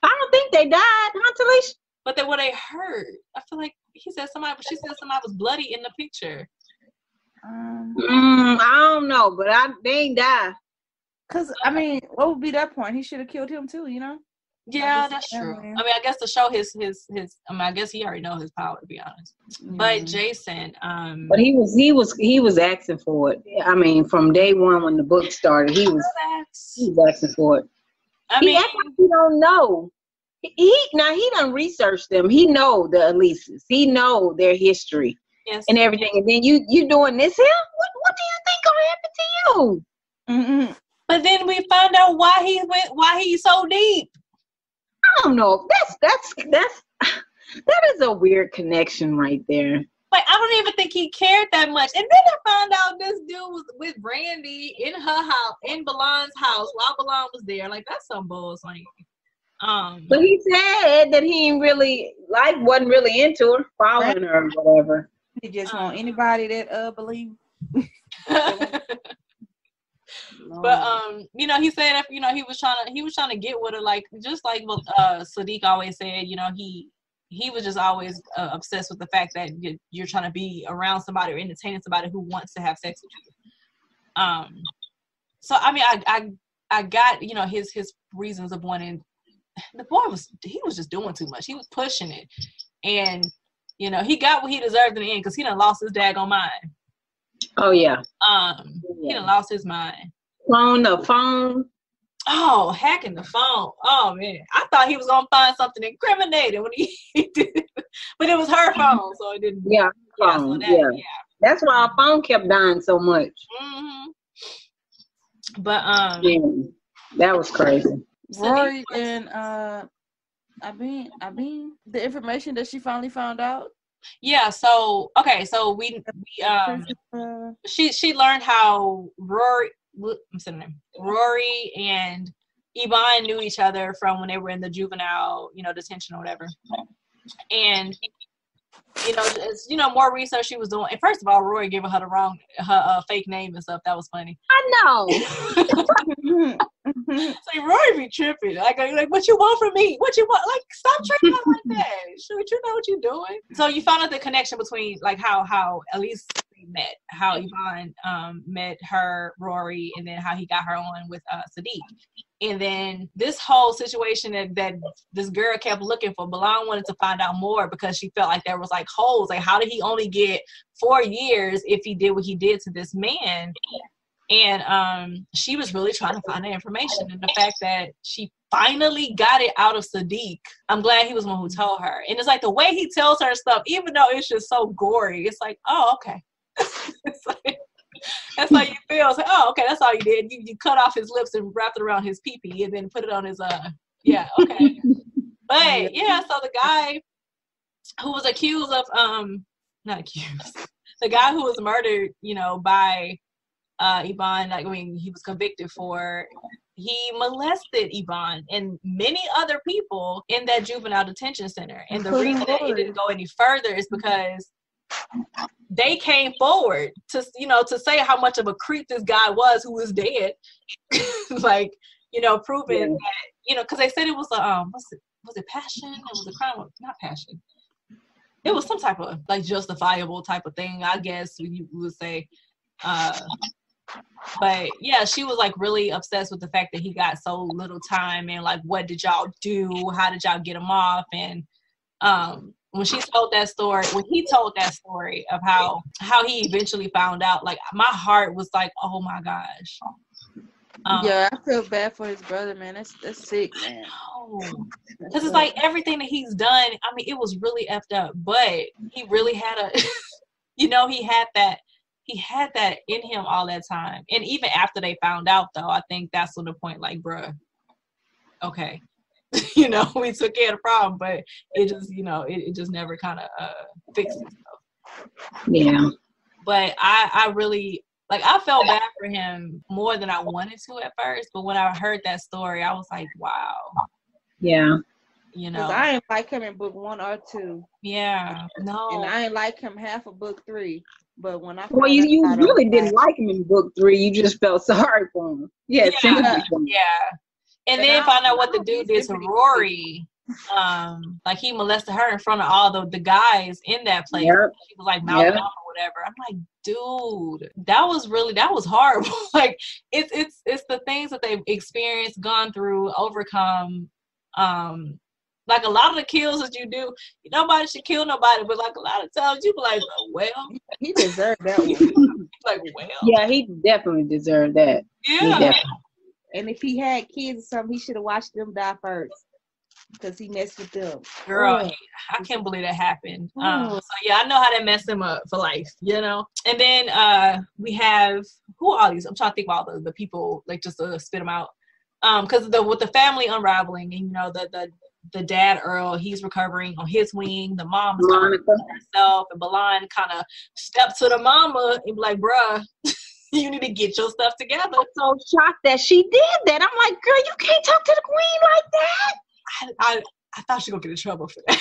I don't think they died, huh, Talisha? But then what I heard, I feel like she said somebody was bloody in the picture. I don't know, but they ain't died. Cause what would be that point? He should have killed him too, Yeah, that's true. I mean, I guess to show his I guess he already knows his power, to be honest. But Jason, but he was asking for it. I mean, from day one when the book started, he was asking for it. He acts like he don't know. He done researched them. He know the Elises. He know their history and everything. And then you doing this here? What do you think gonna happen to you? Mm-mm. But then we found out why he's so deep. I don't know. That is a weird connection right there. Like, I don't even think he cared that much. And then I found out this dude was with Randy in her house, in Belvon's house, while Belvin was there. Like, that's some bullshit. But he said that he wasn't really into her, following her or whatever. He just want anybody that believe. But he said if he was trying to get with her, like just like what Sadik always said. He was just always obsessed with the fact that you're trying to be around somebody or entertaining somebody who wants to have sex with you. So I mean, I got his reasons of wanting. The boy was just doing too much. He was pushing it, and he got what he deserved in the end because he done lost his daggone mind. Oh yeah. He done lost his mind. On the phone. Oh, hacking the phone. Oh man, I thought he was gonna find something incriminating when he did it, but it was her phone, so it didn't. Yeah, phone. Yeah. That's why our phone kept dying so much. Mm-hmm. But that was crazy. Rory and Abin, the information that she finally found out. Yeah. So okay. So we she learned how Rory and Yvonne knew each other from when they were in the juvenile, detention or whatever. And it's more research she was doing. And first of all, Rory gave her her fake name and stuff. That was funny. I know. So Rory be tripping. Like, what you want from me? What you want? Like, stop treating her like that. Should you know what you're doing? So you found out the connection between like how at least they met, how Yvonne met Rory, and then how he got her on with Sadik. And then this whole situation that this girl kept looking for, Belon wanted to find out more because she felt like there was like holes. Like, how did he only get 4 years if he did what he did to this man? And she was really trying to find that information. And the fact that she finally got it out of Sadik, I'm glad he was the one who told her. And it's like the way he tells her stuff, even though it's just so gory, it's like, oh, okay. It's like, that's how you feel. It's like, oh, okay, that's all you did. You cut off his lips and wrapped it around his pee-pee and then put it on his, yeah, okay. But, yeah, so the guy who was accused of, not accused, the guy who was murdered, you know, by Yvonne, like, I mean, he was convicted for, he molested Yvonne and many other people in that juvenile detention center. And the reason that it didn't go any further is because they came forward to, you know, to say how much of a creep this guy was who was dead. Like, you know, proving that, you know, because they said it was a, was it passion? It was a crime, not passion. It was some type of, like, justifiable type of thing, I guess you would say. But yeah, she was like really obsessed with the fact that he got so little time and like, what did y'all do? How did y'all get him off? And when he told that story of how he eventually found out, like, my heart was like, oh my gosh. Yeah, I feel bad for his brother, man. That's sick, man. Because it's like everything that he's done, I mean, it was really effed up, but he really had a, you know, he had that in him all that time. And even after they found out, though, I think that's when the point, like, bruh, okay. You know, we took care of the problem, but it just, you know, it just never kind of fixed itself. Yeah. But I really, like, I felt bad for him more than I wanted to at first. But when I heard that story, I was like, wow. Yeah. You know, I ain't like him in book 1 or 2. Yeah. No. And I ain't like him half of book 3. But when I you really didn't like him in book 3. You just felt sorry for him. Yeah. And then find out what the dude did to Rory. Like, he molested her in front of all the guys in that place. Yep. She was like mouthing off or whatever. I'm like, dude, that was horrible. Like, it's the things that they've experienced, gone through, overcome. Like, a lot of the kills that you do, nobody should kill nobody, but like a lot of times you be like, oh, well, he deserved that one. Like, well, yeah, he definitely deserved that. Yeah. And if he had kids or something, he should have watched them die first, because he messed with them. Girl, I can't believe that happened. So yeah, I know how that messed him up for life, you know. And then we have, who are all these? I'm trying to think about all the people, like, just to spit them out. Because with the family unraveling, and you know, the dad Earl, he's recovering on his wing. The mom's herself, and Belon kind of stepped to the mama and be like, bruh, you need to get your stuff together. I'm so shocked that she did that. I'm like, girl, you can't talk to the queen like that. I thought she was gonna get in trouble for that.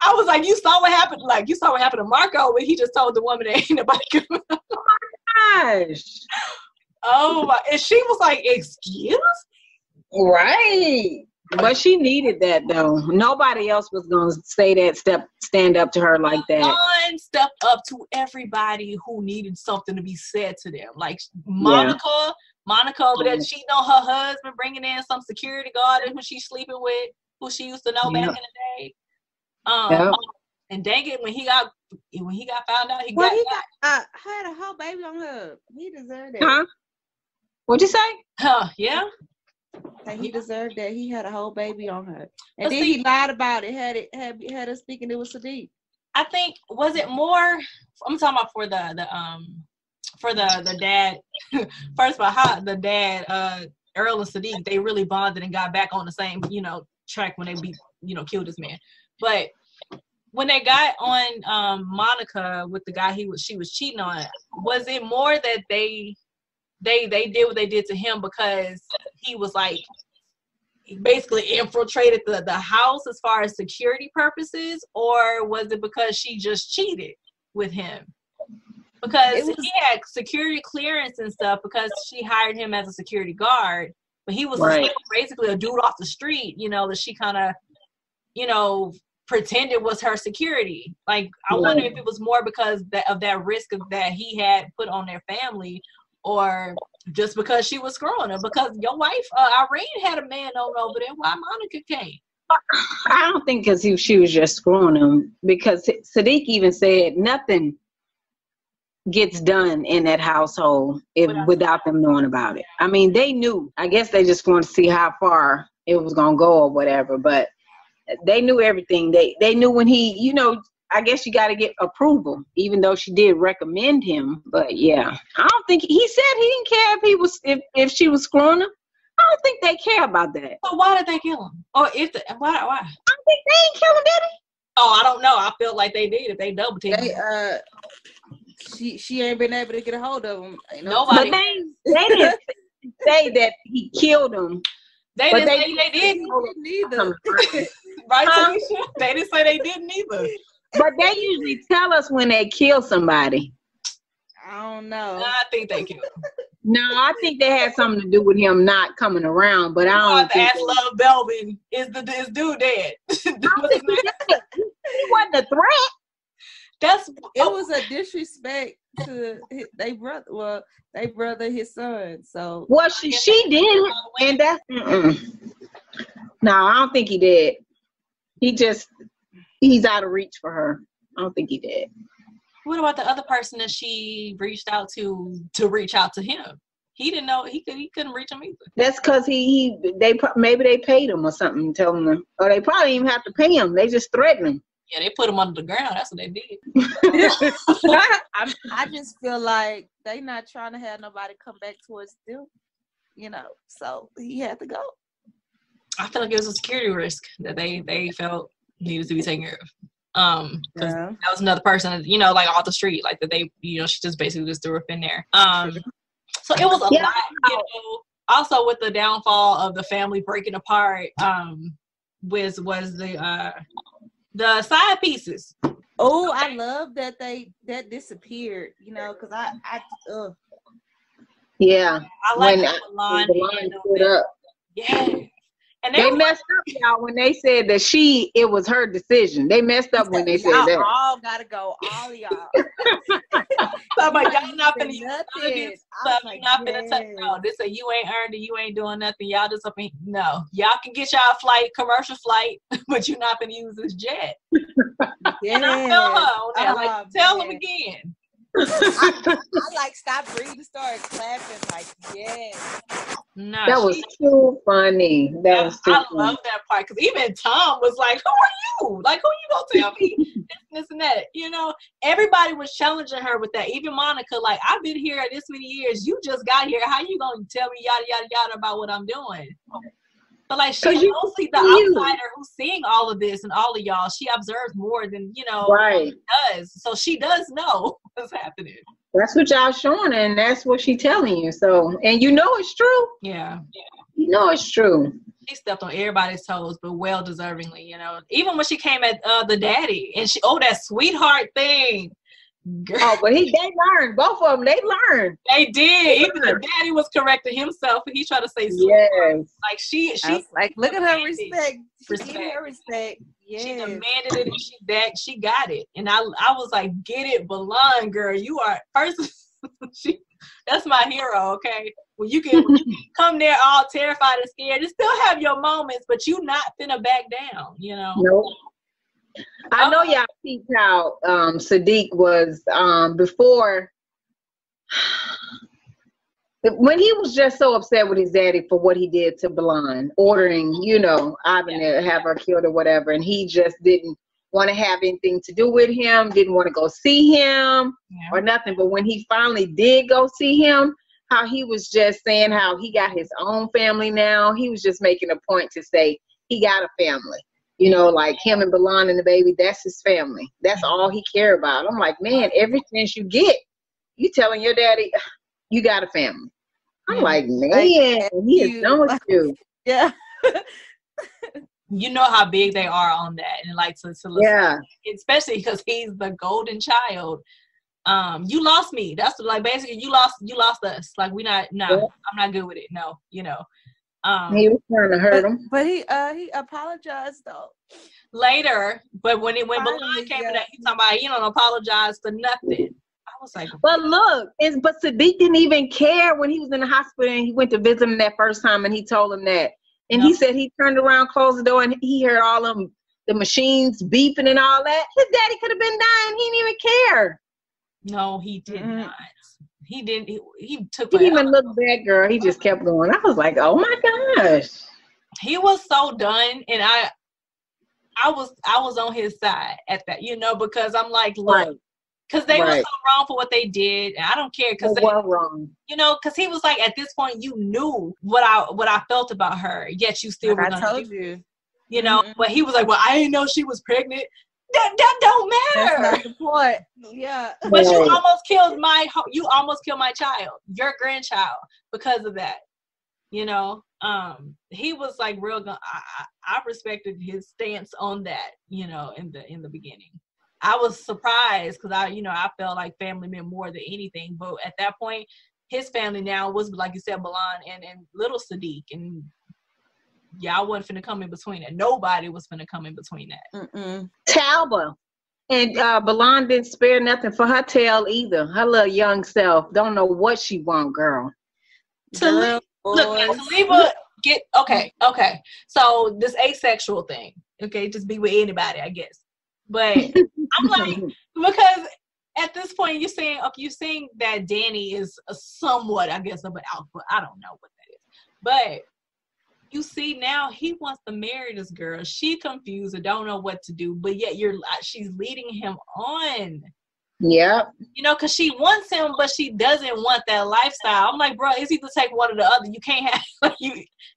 I was like, you saw what happened. Like, you saw what happened to Marco when he just told the woman that ain't nobody coming. Oh my gosh. Oh my! And she was like, excuse? Right. But she needed that, though. Nobody else was going to stand up to her like that. One stepped up to everybody who needed something to be said to them. Like, Monica over there cheating on her husband, bringing in some security guard who she's sleeping with, who she used to know back in the day. And dang it, when he got found out, he had a whole baby on her. He deserved it. Huh? What'd you say? Yeah. He deserved that. He had a whole baby on her, and then he lied about it. Had us thinking it was Sadik. I think, was it more? I'm talking about for the dad. First of all, how the dad Earl and Sadik, they really bonded and got back on the same, you know, track when they killed this man. But when they got on Monica with the guy she was cheating on, was it more that they did what they did to him because he was like basically infiltrated the house as far as security purposes, or was it because she just cheated with him? Because he had security clearance and stuff because she hired him as a security guard, but he was basically a dude off the street, you know, that she kind of, you know, pretended was her security. Like, I wonder if it was more because of that risk that he had put on their family, or just because she was screwing him. Because your wife, Irene, had a man on over there. Why Monica came? I don't think because she was just screwing him. Because Sadik even said nothing gets done in that household without them knowing about it. I mean, they knew. I guess they just wanted to see how far it was gonna go or whatever. But they knew everything. They knew when he, you know. I guess you got to get approval, even though she did recommend him. But yeah, I don't think he said he didn't care if she was screwing him. I don't think they care about that. So why did they kill him? Or why? I don't think they ain't kill him, did they? Oh, I don't know. I felt like they did. If they double teamed. She ain't been able to get a hold of him. Nobody. But they didn't say that he killed him. They didn't say they didn't either. Right, Tanisha? They didn't say they didn't either. But they usually tell us when they kill somebody. I don't know. I think they killed him. No, I think they had something to do with him not coming around. But I don't think. Ask Love Belvin, is dude dead? He wasn't a threat. It was a disrespect to they brother. Well, they brother, his son. So she did, and that's no. I don't think he did. He's out of reach for her. I don't think he did. What about the other person that she reached out to reach out to him? He didn't know he couldn't reach him either. That's because maybe they paid him or something, telling him, or they probably didn't even have to pay him. They just threatened him. Yeah, they put him under the ground. That's what they did. I just feel like they not trying to have nobody come back towards them, so he had to go. I feel like it was a security risk that they felt needed to be taken care of. Because that was another person, like off the street, like that they, she just basically just threw up in there. So it was a lot, also with the downfall of the family breaking apart, was the side pieces. Oh, I love that that disappeared, because yeah. I like when stood up. Yeah. And they messed up, y'all, when they said that it was her decision. They messed up when they said that. Y'all all gotta go, all of y'all. So, but y'all not finna use none of this stuff. You're not finna touch. No, this say you ain't earned it. You ain't doing nothing. Y'all just up in. No, y'all can get y'all a flight, commercial flight, but you're not finna use this jet. Yeah. And I tell her on that, tell them again. I stopped breathing, started clapping, yes. No, that was too funny. That was too funny. Love that part because even Tom was like, "Who are you? Like, who you gonna tell me this and that?" Everybody was challenging her with that. Even Monica, like, I've been here this many years. You just got here. How you gonna tell me yada yada yada about what I'm doing? But like, she's mostly the outsider who's seeing all of this and all of y'all. She observes more than right. does. So she does know what's happening. That's what y'all showing, and that's what she's telling you. So, and it's true. Yeah. It's true. She stepped on everybody's toes, but well deservingly. Even when she came at the daddy, and that sweetheart thing. Girl. Oh, but they learned. Both of them, they learned. They did. Even the daddy was correcting himself, and he tried to say, "Yes." Like she like, look at her respect. She gave her respect. Yes. She demanded it, and she got it. And I was like, "Get it, Belon, girl. You are first." That's my hero. Okay, when you can come there all terrified and scared, you still have your moments, but you not finna back down. Nope. I know y'all see how Sadik was before, when he was just so upset with his daddy for what he did to Belon, ordering, Ivan to have her killed or whatever, and he just didn't want to have anything to do with him, didn't want to go see him or nothing. But when he finally did go see him, how he was just saying how he got his own family now. He was just making a point to say he got a family. Like him and Belon and the baby, that's his family. That's all he care about. I'm like, man, every chance you get, you telling your daddy, you got a family. I'm like, man, he is done with you. Yeah. You know how big they are on that. And like to listen. Yeah. Especially because he's the golden child. You lost me. That's like basically you lost us. Like I'm not good with it. No, he was trying to hurt him, but he apologized though later. But when Belon came to that, he talking about he don't apologize for nothing. I was like, but look, but Sadik didn't even care when he was in the hospital and he went to visit him that first time and he told him that. And he said he turned around, closed the door, and he heard all them the machines beeping and all that. His daddy could have been dying. He didn't even care. No, he did not. He didn't. He took. He didn't even look back, girl. He just kept going. I was like, oh my gosh. He was so done, and I was on his side at that, because I'm like, look, because they were so wrong for what they did, and I don't care because they were wrong. Because he was like, at this point, you knew what I felt about her, yet you still were I told you. But he was like, well, I didn't know she was pregnant. That don't matter. That's not the point. Yeah. But you almost killed my child, your grandchild, because of that. He was like real. I respected his stance on that. In the beginning, I was surprised because I felt like family meant more than anything. But at that point, his family now was, like you said, Belvin and little Sadik, and y'all wasn't finna come in between it. Nobody was finna come in between that. Talba. And Belvin didn't spare nothing for her tail either. Her little young self don't know what she want, girl. Look, Taliba, okay. So this asexual thing, okay, just be with anybody, I guess. But I'm like, because at this point you're saying that Danny is a somewhat, I guess, of an alpha. I don't know what that is, but you see now he wants to marry this girl. She confused and don't know what to do, but yet she's leading him on. Yeah. Because she wants him, but she doesn't want that lifestyle. I'm like, bro, it's either take one or the other. You can't have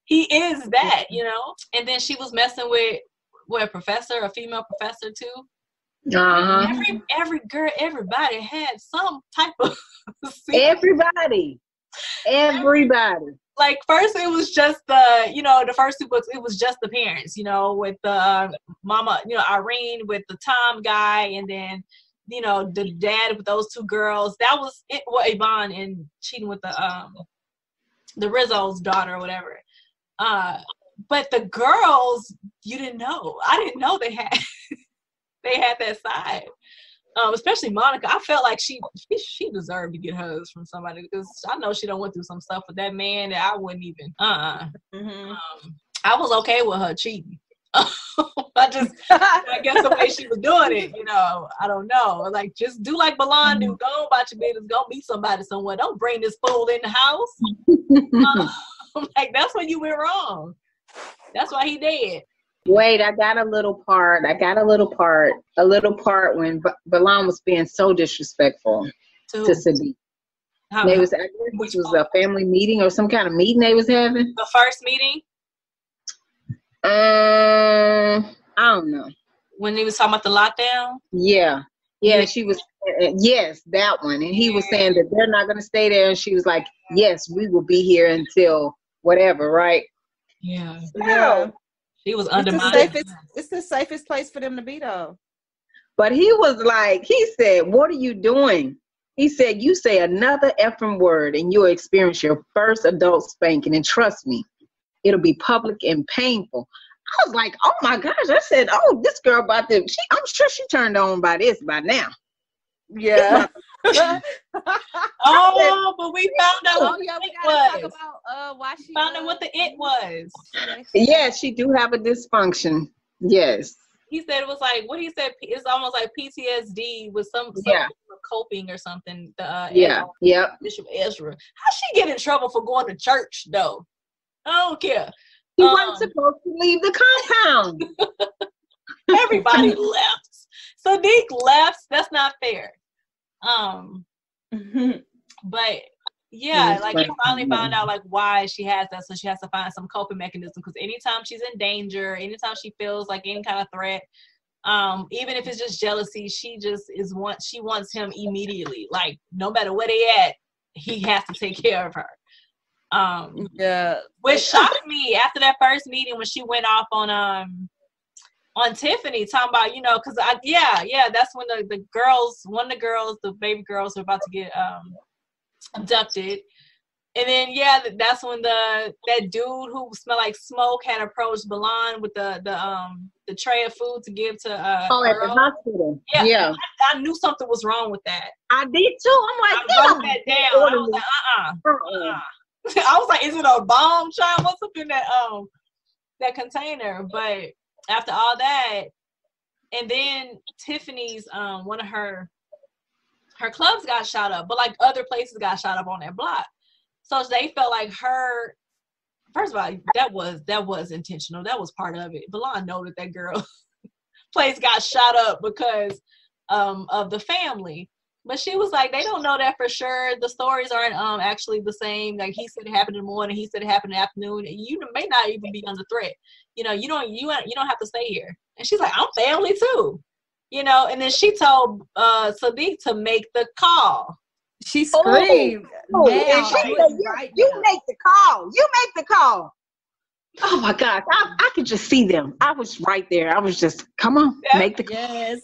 he is that, And then she was messing with a female professor too. Every girl, everybody had some type of everybody. Like first it was just the first 2 books, it was just the parents, with the mama, Irene with the Tom guy, and then the dad with those 2 girls. That was it. Well, Yvonne and cheating with the Rizzo's daughter or whatever. But the girls, you didn't know. I didn't know they had that side. Especially Monica. I felt like she deserved to get hers from somebody, because I know she done went through some stuff with that man that I wouldn't even. I was okay with her cheating. I guess the way she was doing it, I don't know. Like, just do like Belvin do. Go on about your business. Go meet somebody somewhere. Don't bring this fool in the house. Like, that's when you went wrong. That's why he dead. Wait, I got a little part when Belvin was being so disrespectful to Sadik. They was, I guess this was a family meeting or some kind of meeting they was having. The first meeting? I don't know. When he was talking about the lockdown? Yeah. She was, yes, that one. And he was saying that they're not going to stay there. And she was like, yes, we will be here until whatever, right? Yeah. Yeah. He was undermining. It's the safest place for them to be, though. But he was like, he said, what are you doing? He said, you say another effing word and you'll experience your first adult spanking. And trust me, it'll be public and painful. I was like, oh my gosh. I said, oh, this girl about to, I'm sure she turned on by now. Yeah. But we found out what we it gotta was. talk about why she Found out what the it was. Yes, she do have a dysfunction. Yes. He said it was like, what he said, it's almost like PTSD with some coping or something. Bishop Ezra. How she get in trouble for going to church though? I don't care. He wasn't supposed to leave the compound. Everybody left. Sadik left. That's not fair. But yeah, like he finally found out like why she has that, so she has to find some coping mechanism, because anytime she's in danger, anytime she feels like any kind of threat, even if it's just jealousy, she wants him immediately. Like, no matter where they at, he has to take care of her. Which shocked me after that first meeting when she went off on Tiffany, talking about, because that's when one of the girls, the baby girls, are about to get abducted. And then that's when that dude who smelled like smoke had approached Belon with the tray of food to give to at the hospital. Yeah. I knew something was wrong with that. I did too. I'm like, I wrote that down. I was like, I was like, is it a bomb, child? What's up in that container? But after all that, and then Tiffany's one of her clubs got shot up, but like other places got shot up on that block. So they felt like her. First of all, that was intentional. That was part of it. Belon know that girl place got shot up because of the family. But she was like, they don't know that for sure. The stories aren't actually the same. Like he said it happened in the morning. He said it happened in the afternoon. You may not even be under threat. You don't have to stay here. And she's like, I'm family too. And then she told Sadik to make the call. She screamed. And she said, you make the call. You make the call. Oh my gosh. I could just see them. I was right there. I was just, come on, make the call. Yes.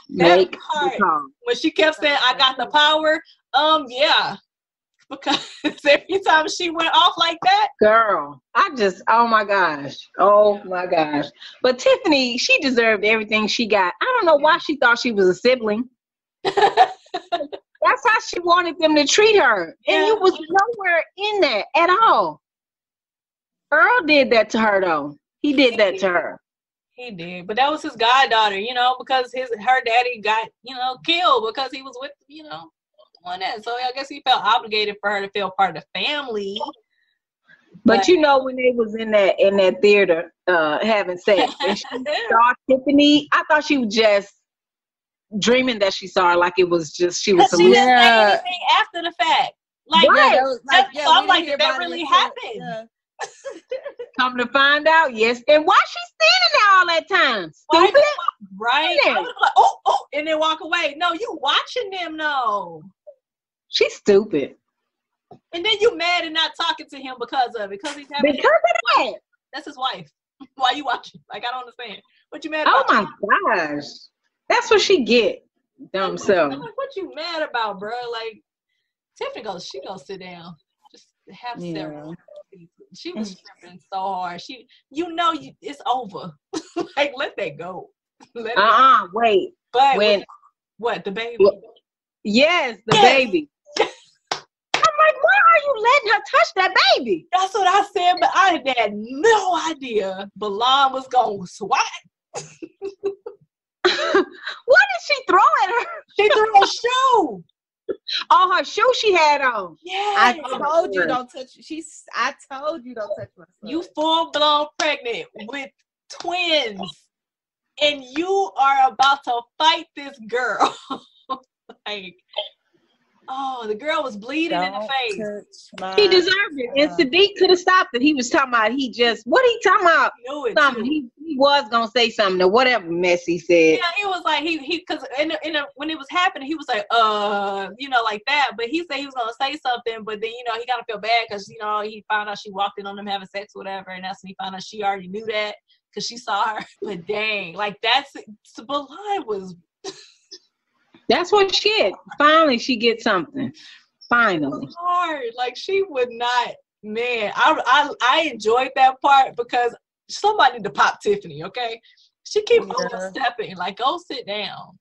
Make the call. When she kept saying, I got the power, yeah. Because every time she went off like that. Girl, oh my gosh. But Tiffany, she deserved everything she got. I don't know why she thought she was a sibling. That's how she wanted them to treat her. And you was nowhere in that at all. Earl did that to her though. He did that to her. He did. But that was his goddaughter, because her daddy got, killed because he was with, on that. So I guess he felt obligated for her to feel part of the family. But when they was in that theater having sex and she saw Tiffany, I thought she was just dreaming that she saw her, like it was just she was. She didn't say anything after the fact. Like, right. So I'm like, did that really happen? Yeah. Come to find out, yes. And why she standing there all that time? Stupid. Right. I was like, oh, and then walk away. No, you watching them, no. She's stupid. And then you mad and not talking to him because of it. Because of that. That's his wife. Why you watching? Like, I don't understand. What you mad about? Oh my gosh. That's what she get. Dumb self. Like, what you mad about, bro? Like, Tiffany she goes sit down. Just have several. She was tripping so hard. It's over. Like, let that go. Wait. But what? The baby? Yes, the baby. I'm like, why are you letting her touch that baby? That's what I said, but I had no idea Belon was going to swat. What did she throw at her? She threw a shoe. Oh, her shoe she had on. Yeah. I told you don't touch. I told you don't touch my son. You full blown pregnant with twins, and you are about to fight this girl. Like, the girl was bleeding in the face. He deserved it. And Sadik could have stopped it. He was talking about what he talking about? He knew it something. Too. He was gonna say something or whatever mess he said. Yeah, he was like because when it was happening, he was like like that. But he said he was gonna say something, but then he gotta feel bad because he found out she walked in on them having sex, or whatever, and that's when he found out she already knew that because she saw her. But dang, like that's Belon was. That's what she get. Finally, she gets something. Finally. Hard. Like, she would not, man. I enjoyed that part because somebody need to pop Tiffany, okay? She keeps overstepping. Like, go sit down.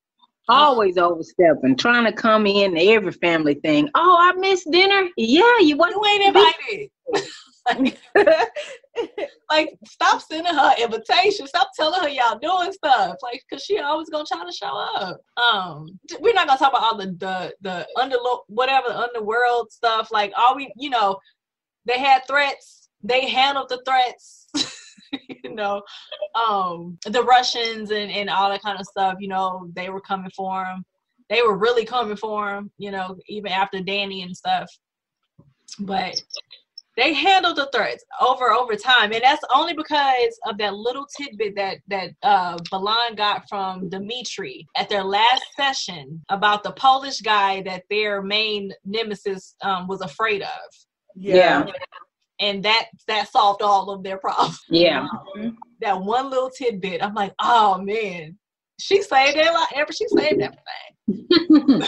Always overstepping, trying to come in to every family thing. Oh, I missed dinner. Yeah, you ain't invited. like, stop sending her invitations. Stop telling her y'all doing stuff. Like, cause she always gonna try to show up. We're not gonna talk about all the underworld stuff. Like, all we, they had threats. They handled the threats. The Russians and all that kind of stuff. They were coming for him. They were really coming for him. Even after Danny and stuff. But they handled the threats over time, and that's only because of that little tidbit that Belon got from Dimitri at their last session about the Polish guy that their main nemesis was afraid of. Yeah. And that solved all of their problems. Yeah. That one little tidbit, I'm like, oh man, She saved their life. She saved everything.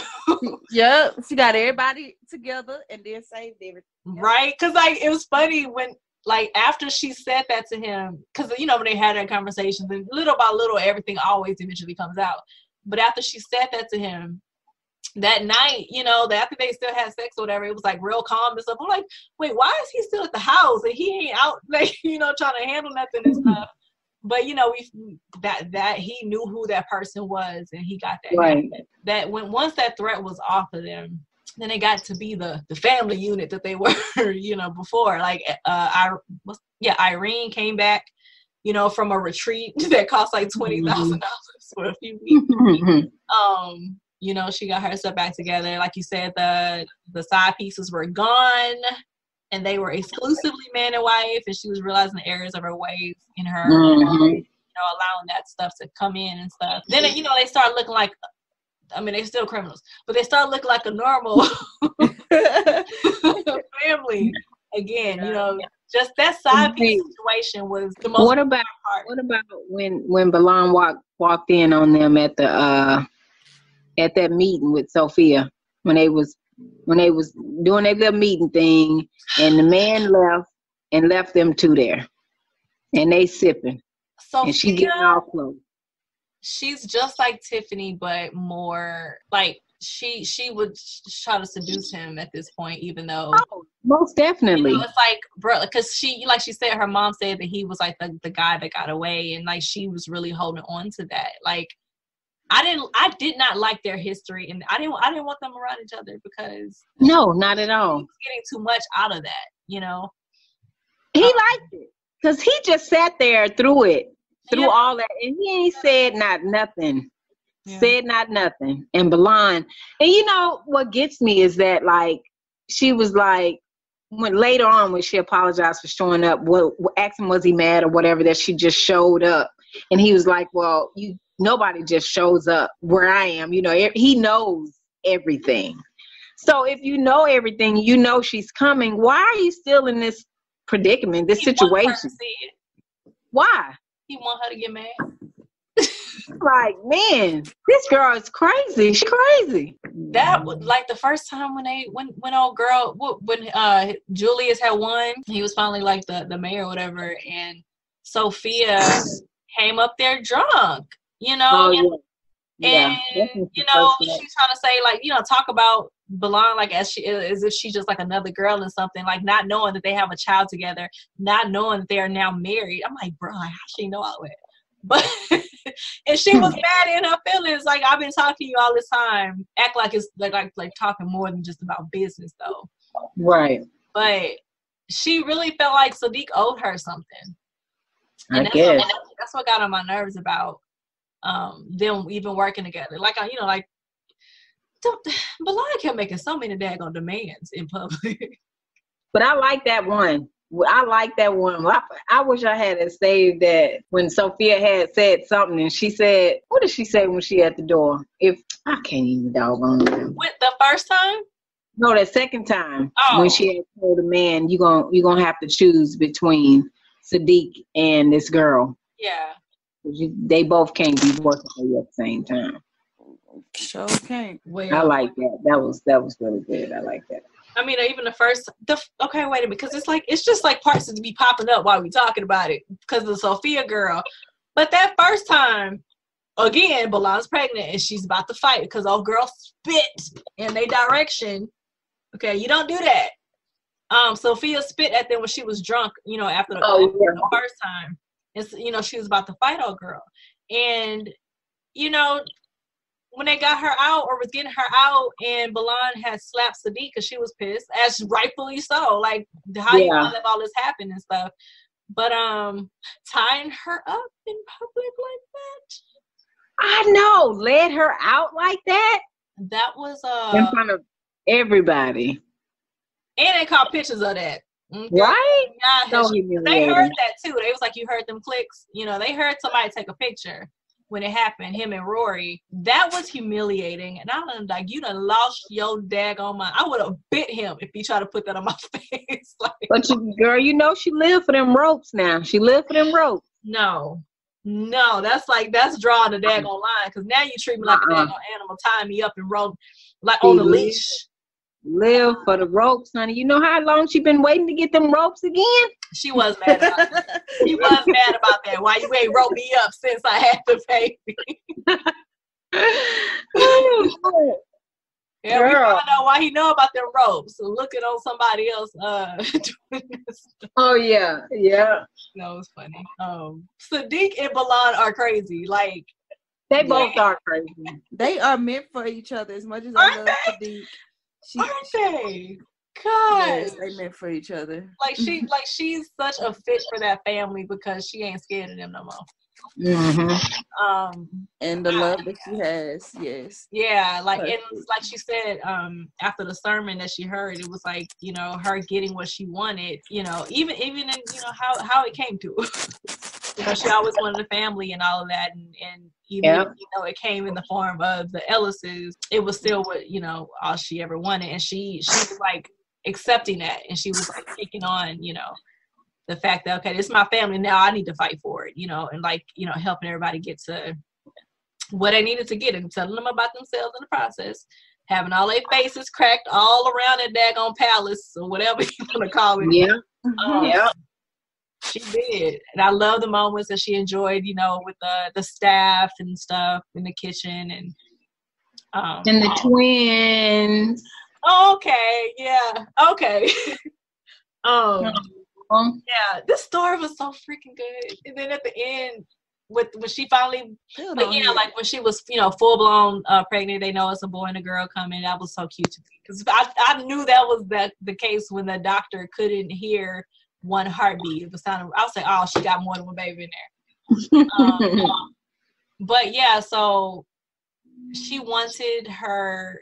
Yep, she got everybody together and then saved everything. Right? Because like it was funny when like after she said that to him, because you know when they had that conversation, and little by little everything always eventually comes out. But after she said that to him that night, you know, after they still had sex or whatever, it was like real calm and stuff. I'm like, wait, why is he still at the house and he ain't out like, you know, trying to handle nothing and stuff? But you know, that he knew who that person was and he got that. Right. That once that threat was off of them, then they got to be the family unit that they were, you know, before. Like Irene came back, you know, from a retreat that cost like $20,000 for a few weeks. You know, she got her stuff back together. Like you said, the side pieces were gone and they were exclusively man and wife, and she was realizing the errors of her ways in her, you know, allowing that stuff to come in and stuff. Then, you know, they start looking like, I mean, they're still criminals, but they start looking like a normal family again, you know. Just that side piece situation was the most. What about when Belvin walked in on them at the at that meeting with Sophia when they was doing their little meeting thing, and the man left them two there, and they sipping, Sophia, and she getting all close. She's just like Tiffany, but more like she would try to seduce him at this point, even though most definitely, you know, it's like, bro, because she said, her mom said that he was like the guy that got away, and like she was really holding on to that. Like I did not like their history, and I didn't want them around each other because no, not at all. He was getting too much out of that, you know. He liked it because he just sat there through all that, and he ain't said nothing. Yeah. Said not nothing. And Belvin, and you know what gets me is that like she was like, when later on when she apologized for showing up, asking was he mad or whatever, that she just showed up, and he was like, well, nobody just shows up where I am, you know. He knows everything. So if you know everything, you know she's coming. Why are you still in this predicament, this situation? Why? He want her to get mad. Like, man, this girl is crazy. She's crazy. That was like the first time when old girl, when Julius had won, he was finally like the mayor or whatever, and Sophia came up there drunk, you know. Oh, yeah. And you know, she's trying to say, like, you know, talk about Belvin like as if she's just like another girl or something, like not knowing that they have a child together, not knowing that they are now married. I'm like, bro, how she know all that? But and she was mad in her feelings, like, I've been talking to you all this time. Act like it's like talking more than just about business though. Right. But she really felt like Sadik owed her something. And that's what got on my nerves about them even working together. Like, you know, like, Belvin kept making so many daggone demands in public. But I like that one. I wish I had it saved that when Sophia had said something, and she said, what did she say when she at the door? If I can't even doggone remember. With the first time? No, that second time. When she had told the man, you're gonna have to choose between Sadik and this girl. Yeah. They both can't be working for you at the same time. Sure can't. Well, I like that. That was really good. I like that. I mean, even okay, wait a minute, because it's just like parts to be popping up while we talking about it because of the Sophia girl. But that first time, again, Belvin's pregnant and she's about to fight because old girl spit in their direction. Okay, you don't do that. Sophia spit at them when she was drunk, you know, after the first time. It's, you know, she was about to fight old girl. And, you know, when they got her out or was getting her out, and Belvin had slapped Sadik because she was pissed, as rightfully so. Like, how you want to let all this happen and stuff. But tying her up in public like that, I know, led her out like that. That was in front of everybody. And they caught pictures of that. Okay? Right? So they heard that too. They was like, you heard them clicks. You know, they heard somebody take a picture when it happened, him and Rory. That was humiliating. And I'm like, you done lost your daggone mind. I would have bit him if he tried to put that on my face. Like, but girl, you know she lived for them ropes now. She lived for them ropes. No. No, that's drawing the daggone line, because now you treat me like a daggone animal, tying me up and rope like on a leash. Live for the ropes, honey. You know how long she been waiting to get them ropes again? She was mad about that. She was mad about that. Why you ain't roped me up since I had the baby? Yeah, girl. We found out why he know about them ropes. So looking on somebody else doing this stuff. Oh yeah. No, it's funny. Sadik and Belvin are crazy. Like they both are crazy. They are meant for each other as much as I love Sadik. Aren't they? God. Yes, they meant for each other. Like she's such a fit for that family because she ain't scared of them no more. Mm-hmm. And the love that she has, yes. Yeah, like and like she said, after the sermon that she heard, it was like, you know, her getting what she wanted, you know, even in, you know, how it came to her. You know, she always wanted a family and all of that, and even if, you know, it came in the form of the Ellises, it was still what, you know, all she ever wanted, and she was like accepting that, and she was like taking on, you know, the fact that, okay, this is my family now, I need to fight for it, you know, and like, you know, helping everybody get to what they needed to get and telling them about themselves in the process, having all their faces cracked all around that daggone palace or whatever you want to call it. Yeah. She did. And I love the moments that she enjoyed, you know, with the staff and stuff in the kitchen and the twins. Okay, yeah. Okay. Yeah, this story was so freaking good. And then at the end, when she finally, like when she was, you know, full blown pregnant, they know it's a boy and a girl coming. That was so cute to me, because I knew that was the case when the doctor couldn't hear one heartbeat. It was sounding. I was like, oh, she got more than one baby in there. But yeah, so she wanted her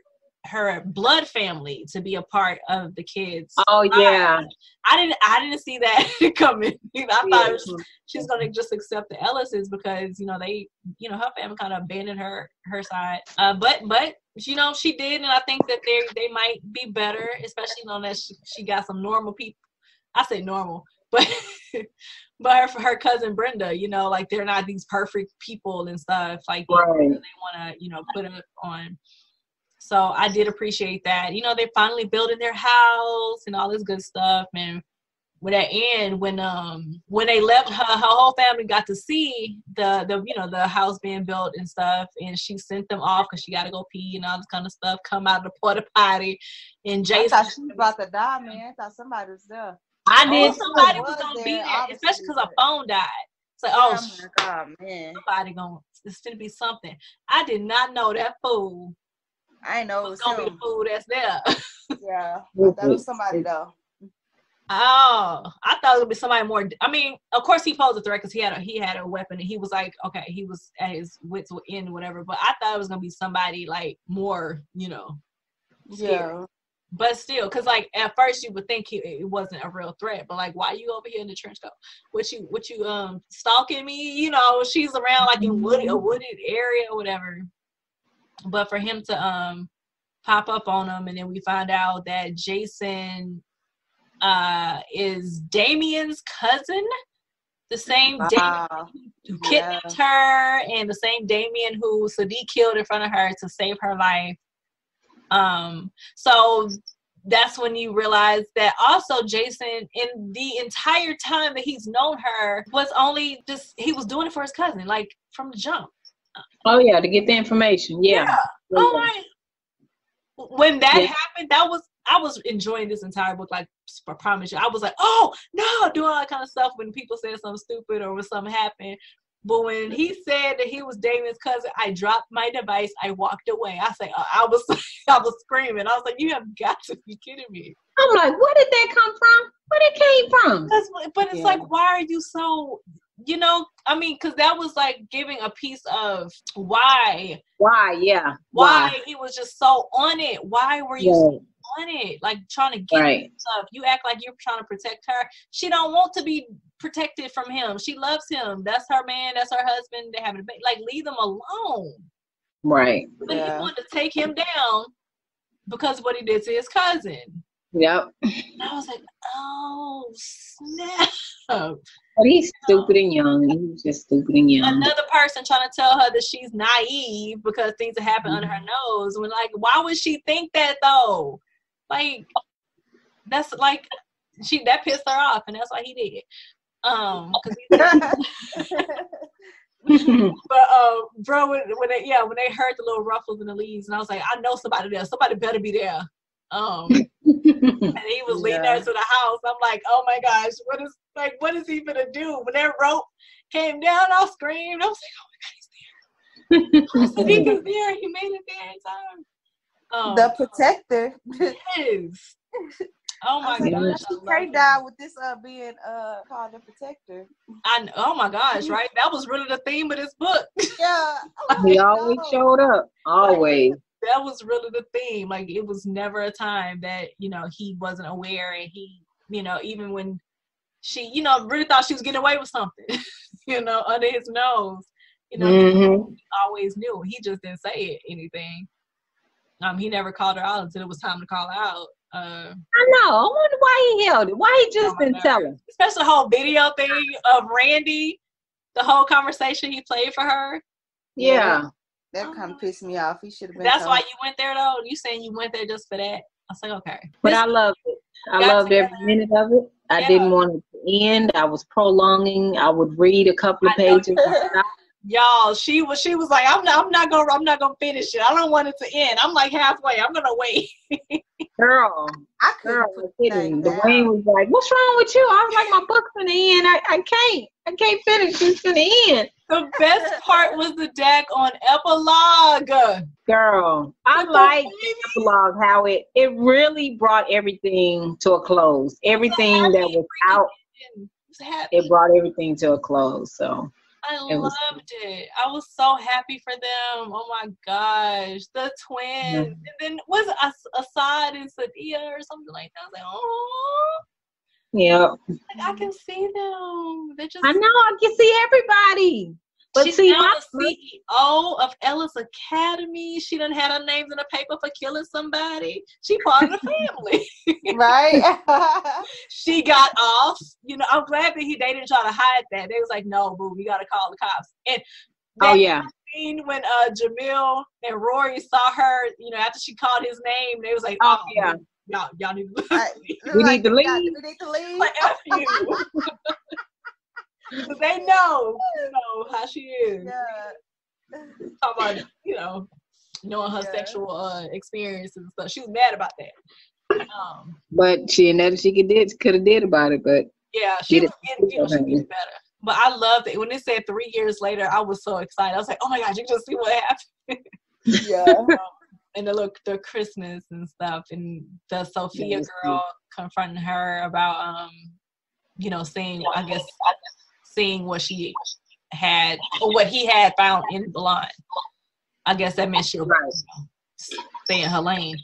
blood family to be a part of the kids. Oh yeah. I didn't see that coming. I thought she's gonna just accept the Ellises because, you know, they, you know, her family kind of abandoned her side. But you know, she did, and I think that they might be better, especially knowing that she got some normal people. I say normal, but her cousin Brenda, you know, like they're not these perfect people and stuff. Like they want to, you know, put it on. So I did appreciate that. You know, they finally building their house and all this good stuff. And when that end, when they left, her whole family got to see the you know, the house being built and stuff. And she sent them off because she got to go pee and all this kind of stuff. Come out of the porta potty. And Jason, I thought she was about to die, man. I thought somebody was there. I did. Somebody was gonna be there, especially because her phone died. It's like, oh my God, man, somebody it's gonna be something. I did not know that fool. I know it was gonna be the fool that's there. Yeah, I thought it was somebody though. Oh, I thought it would be somebody more. I mean, of course he posed a threat because he had a weapon and he was like, okay, he was at his wits end, whatever. But I thought it was gonna be somebody like more, you know, scary. Yeah. But still, because like at first you would think it wasn't a real threat, but like, why you over here in the trench coat? What you stalking me? You know, she's around like in a wooded area or whatever. But for him to pop up on him, and then we find out that Jason is Damien's cousin, the same Damien who kidnapped her, and the same Damien who Sadik killed in front of her to save her life. So that's when you realize that also Jason, in the entire time that he's known her, was only he was doing it for his cousin, like from the jump. Oh yeah, to get the information. Yeah. Oh my. When that happened, I was enjoying this entire book. Like, I promise you, I was like, oh no, doing all that kind of stuff when people said something stupid or when something happened. But when he said that he was Damien's cousin, I dropped my device. I walked away. I said, I was screaming. I was like, you have got to be kidding me. I'm like, where did that come from? Where it came from? But it's like, why are you so, you know, I mean, because that was like giving a piece of why he was just so on it. Why were you so on it? Like trying to get stuff. You act like you're trying to protect her. She don't want to be protected from him. She loves him. That's her man. That's her husband. They have a baby. Like, leave them alone. Right. But he wanted to take him down because of what he did to his cousin. Yep. And I was like, oh snap. But he's stupid and young. He's just stupid and young. Another person trying to tell her that she's naive because things have happened under her nose. When like, why would she think that though? Like, that's like, that pissed her off, and that's why he did. But bro, when they heard the little ruffles in the leaves, and I was like, I know somebody there. Somebody better be there. And he was leading her to the house. I'm like, oh my gosh, what is he gonna do? When that rope came down, I screamed. I was like, oh my god, he's there. Sadik is there. He made it there in time. The protector. Yes. Oh my gosh. She can't die with this being called the protector. Oh my gosh, right? That was really the theme of this book. Yeah. He always showed up. Always. That was really the theme. Like, it was never a time that, he wasn't aware, and he, even when she, really thought she was getting away with something, under his nose, he always knew. He just didn't say anything. He never called her out until it was time to call her out. I know. I wonder why he held it. Why he just didn't tell her? Especially the whole video thing of Randy, the whole conversation he played for her. Yeah. That kind of pissed me off. He should have been. That's why you went there, though? You saying you went there just for that? I was like, okay. But I loved it. I loved every minute of it. I didn't want it to end. I was prolonging. I would read a couple of pages. Y'all, she was like, I'm not gonna finish it. I don't want it to end. I'm like halfway. I'm gonna wait. Girl, Dwayne was like, "What's wrong with you?" I was like, "My book's gonna end. I can't finish. It's gonna end." The best part was the daggone epilogue. Girl, I like epilogue how it really brought everything to a close. Everything that was out, it brought everything to a close. So. I loved it. I was so happy for them. Oh my gosh. The twins. And then was it Assad and Sadia or something like that? I was like, oh. Yeah. Like, I can see them. They're just. I know. I can see everybody. But she's see, now the CEO of Ellis Academy. She done had her names in the paper for killing somebody. She part of the family. Right? She got off. I'm glad that they didn't try to hide that. They was like, no, boo, we got to call the cops. And that scene when Jamil and Rory saw her, after she called his name, they was like, oh yeah. Y'all need to leave. We need to leave. We need to leave. Like, F you. They know how she is. Yeah. Talk about, knowing her sexual experiences and stuff. She was mad about that. But she could have did about it. But yeah, she was getting better. But I loved it when it said 3 years later. I was so excited. I was like, oh my gosh, you just see what happened. Yeah. And the Christmas and stuff, and the Sophia girl confronting her about seeing what she had or what he had found in Blonde. I guess that meant she was stay in her lane.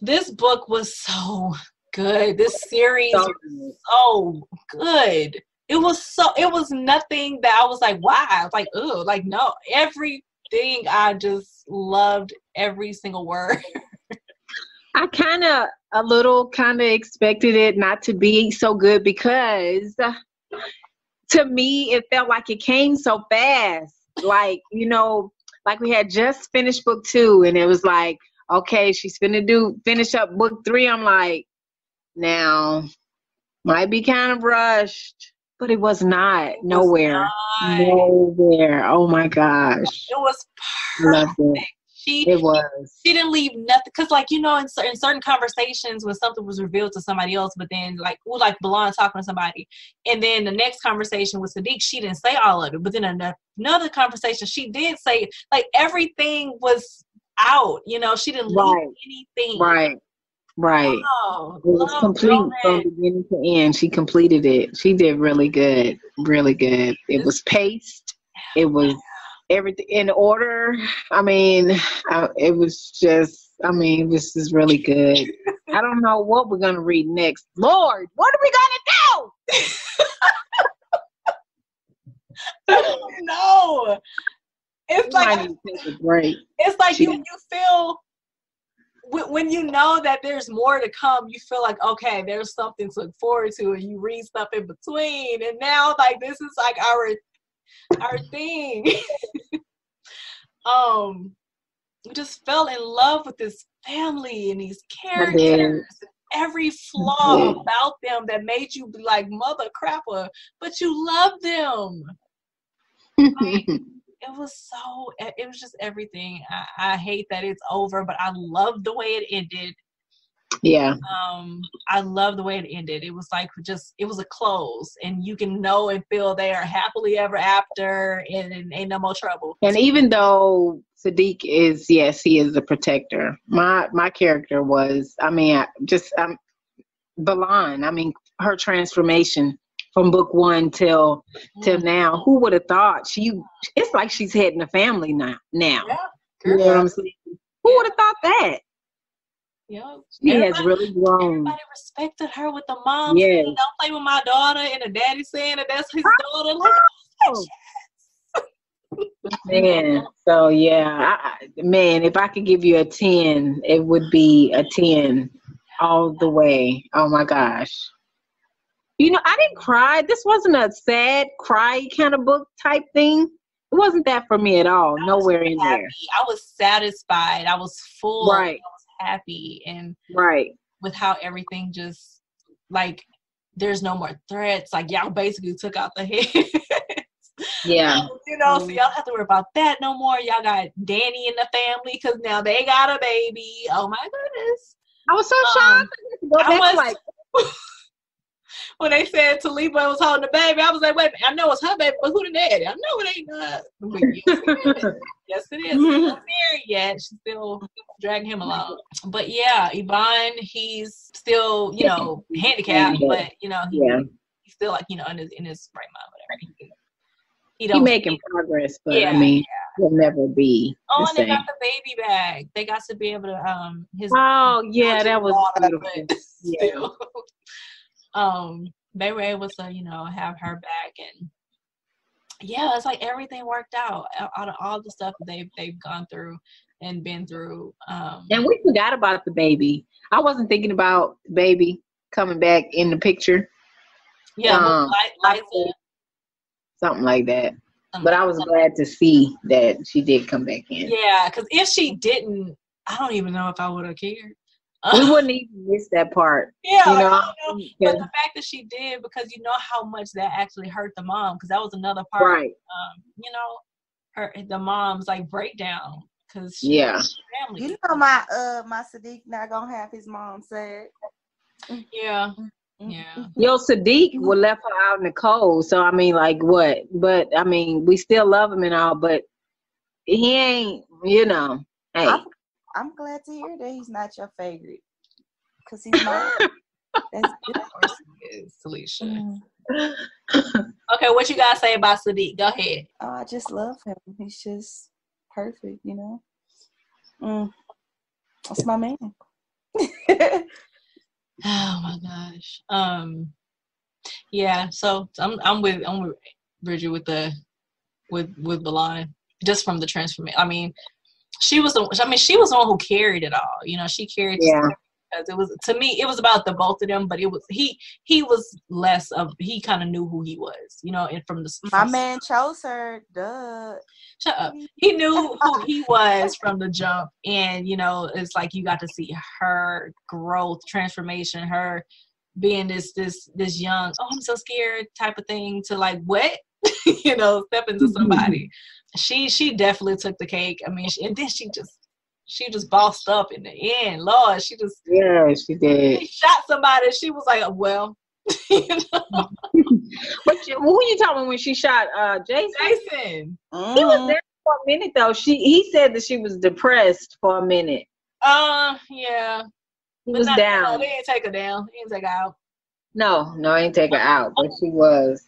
This book was so good. This series was so good. It was nothing that I was like, wow, like, ugh, like, no, everything. I just loved every single word. I kind of expected it not to be so good because to me, it felt like it came so fast. Like, like we had just finished book 2 and it was like, okay, she's finish up book 3. I'm like, now, might be kind of rushed, but it was not. Nowhere. Oh my gosh. It was perfect. It was. She didn't leave nothing, because in certain conversations when something was revealed to somebody else, but then like Belon talking to somebody, and then the next conversation with Sadik, she didn't say all of it, but then another conversation she did say, like, everything was out. She didn't leave anything. Right. Oh, it was complete from beginning to end. She completed it. She did really good. Really good. It was paced. It was everything in order. It was just really good. I don't know what we're gonna read next. Lord, what are we gonna do? I don't know. It's like take a break. It's like you feel when you know that there's more to come, you feel like, okay, there's something to look forward to, and you read stuff in between. And now, like, this is like our thing. We just fell in love with this family and these characters. Every flaw about them that made you be like, mother crapper, but you love them. Like, it was just everything. I hate that it's over, but I love the way it ended. Yeah. I love the way it ended. It was like it was a close, and you can know and feel they are happily ever after, and ain't no more trouble. And even though Sadik is, yes, he is the protector. My character was, Belon. I mean, her transformation from book one till now. Who would have thought it's like she's heading a family now. Yeah. You know what I'm saying? Who would have thought that? Yeah, she has really grown. Everybody respected her with the mom yes. saying, "Don't play with my daughter," and the daddy saying that that's his daughter. Like, man, so yeah, man, if I could give you a 10, it would be a 10 all the way. Oh my gosh. You know, I didn't cry. This wasn't a sad, cry kind of book type thing. It wasn't that for me at all. Nowhere in there. I was satisfied. I was full. Right. I was happy. And right. with how everything just, like, there's no more threats. Like, y'all basically took out the heads. Yeah. You know, so y'all don't have to worry about that no more. Y'all got Danny in the family because now they got a baby. Oh my goodness. I was so shocked. When they said Taliba was holding the baby, I was like, wait, I know it's her baby, but who the daddy? I know it ain't her. Yes, it is. She's not married yet. She's still dragging him along. But yeah, Yvonne, he's still, you know, handicapped, but, you know, he's still, like, you know, in his right mind, whatever. He's making progress, but I mean, he'll never be. Oh, and they got the baby back. They got to be able to that was beautiful. Still. They were able to, you know, have her back, and it's like everything worked out of all the stuff that they've gone through and been through. And we forgot about the baby. I wasn't thinking about the baby coming back in the picture. Yeah, Liza. Something like that. But I was glad to see that she did come back in. Yeah, because if she didn't, I don't even know if I would have cared. We wouldn't even miss that part. Yeah, you know? But the fact that she did, because you know how much that actually hurt the mom, because that was another part. Right. You know, the mom's like breakdown, because family. You know, my Sadik not gonna have his mom sad. Yeah. Yeah. Yo, Sadik was left her out in the cold. So I mean, like, what? But I mean, we still love him and all, but he ain't. You know, hey. I'm glad to hear that he's not your favorite, because he's not. That's good. Of course he is, Talisha. Okay, what you gotta say about Sadik? Go ahead. Oh, I just love him. He's just perfect, you know. That's my man. Oh my gosh. Yeah. So I'm with Bridget with Belon, just from the transformation. I mean, she was the one who carried it all. You know, she carried because it was, to me, it was about the both of them, but it was he was less of, he kind of knew who he was, you know, and my man chose her. Duh. Shut up. He knew who he was from the jump, and you know, it's like you got to see her growth, transformation, her being this young, oh, I'm so scared type of thing, to like, what? You know, step into somebody. She definitely took the cake. I mean, and then she just bossed up in the end. Lord, she did. She shot somebody. She was like, well, you know. But who are you talking about when she shot Jason? Jason. He was there for a minute though. He said that she was depressed for a minute. Yeah. He was down. No, they didn't take her down. He didn't take her out. No, I ain't take her out, but she was.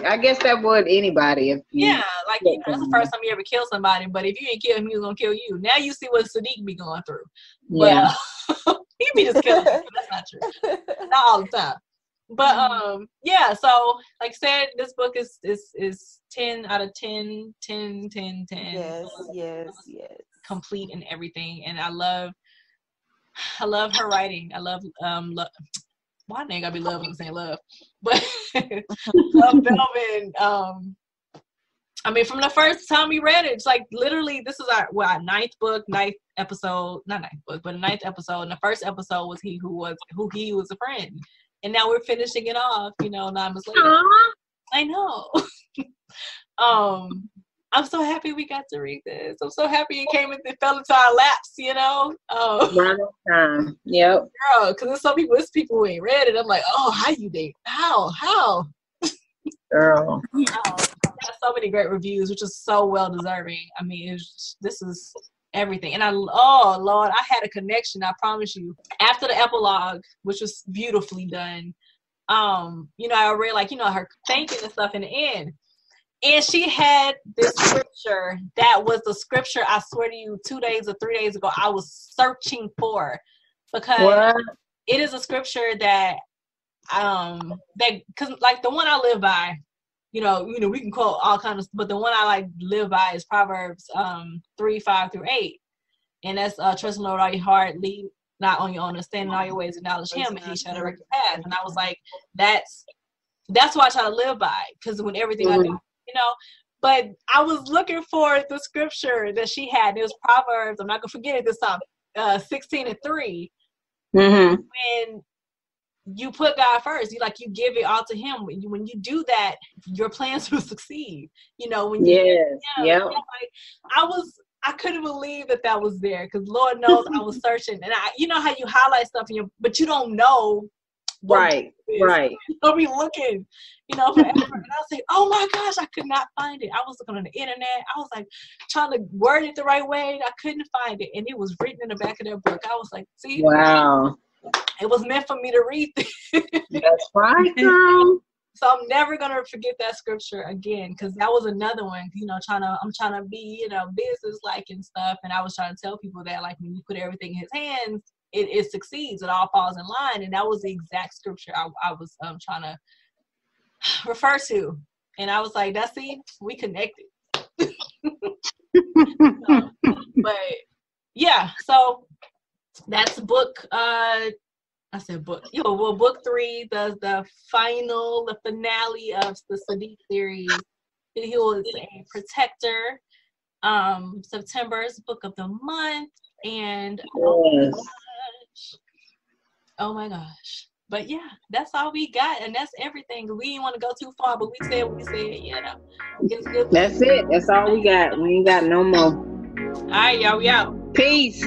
I guess that would anybody if you. Yeah, like, you know, that's the first time you ever kill somebody. But if you ain't kill him, he was gonna kill you. Now you see what Sadik be going through. Yeah, but, he be just killing people. That's not true. Not all the time. But yeah. So like I said, this book is 10 out of 10. 10. Yes. Complete and everything, and I love I love her writing. I love why ain't gotta be love when I'm saying love, but Love Belvin. I mean, from the first time we read it, it's like literally this is our ninth episode, not ninth book, but the ninth episode. And the first episode was he was a friend, and now we're finishing it off. 9 months later. Aww. I know. I'm so happy we got to read this. I'm so happy it fell into our laps. Right on time. Yep. Girl, because there's people who ain't read it. I'm like, oh, how you date? How? Girl. Got so many great reviews, which is so well deserving. I mean, this is everything. And oh Lord, I had a connection. I promise you. After the epilogue, which was beautifully done, I read her thanking and stuff in the end. And she had this scripture that was the scripture, I swear to you, 2 days or 3 days ago, I was searching for, because it is a scripture that because like the one I live by, we can quote all kinds of, but the one I live by is Proverbs 3:5-8, and that's trust in the Lord all your heart, lead not on your own understanding, all your ways acknowledge Him, and He shall direct your path. And I was like, that's what I try to live by, because when everything I do. But I was looking for the scripture that she had. It was Proverbs, I'm not gonna forget it this time, 16:3. Mm-hmm. When you put God first, you give it all to Him. When you do that, your plans will succeed. I couldn't believe that was there, because Lord knows I was searching, and how you highlight stuff but you don't know. Right. I'll be looking, forever. And I'll say, oh my gosh, I could not find it. I was looking on the internet. I was trying to word it the right way. I couldn't find it. And it was written in the back of their book. I was like, see? Wow. It was meant for me to read this. That's right, girl. So I'm never going to forget that scripture again, because that was another one, I'm trying to be, business-like and stuff. And I was trying to tell people that, when you put everything in His hands, it succeeds. It all falls in line. And that was the exact scripture I was trying to refer to. And I was like, we connected. But yeah, so that's book, I said book. Book 3 does the finale of the Sadik series. He was a protector. September's book of the month. And oh my gosh. But yeah, that's all we got, and that's everything. We didn't want to go too far, but we said what we said, It's good. That's it. That's all we got. We ain't got no more. All right, y'all, we out. Peace.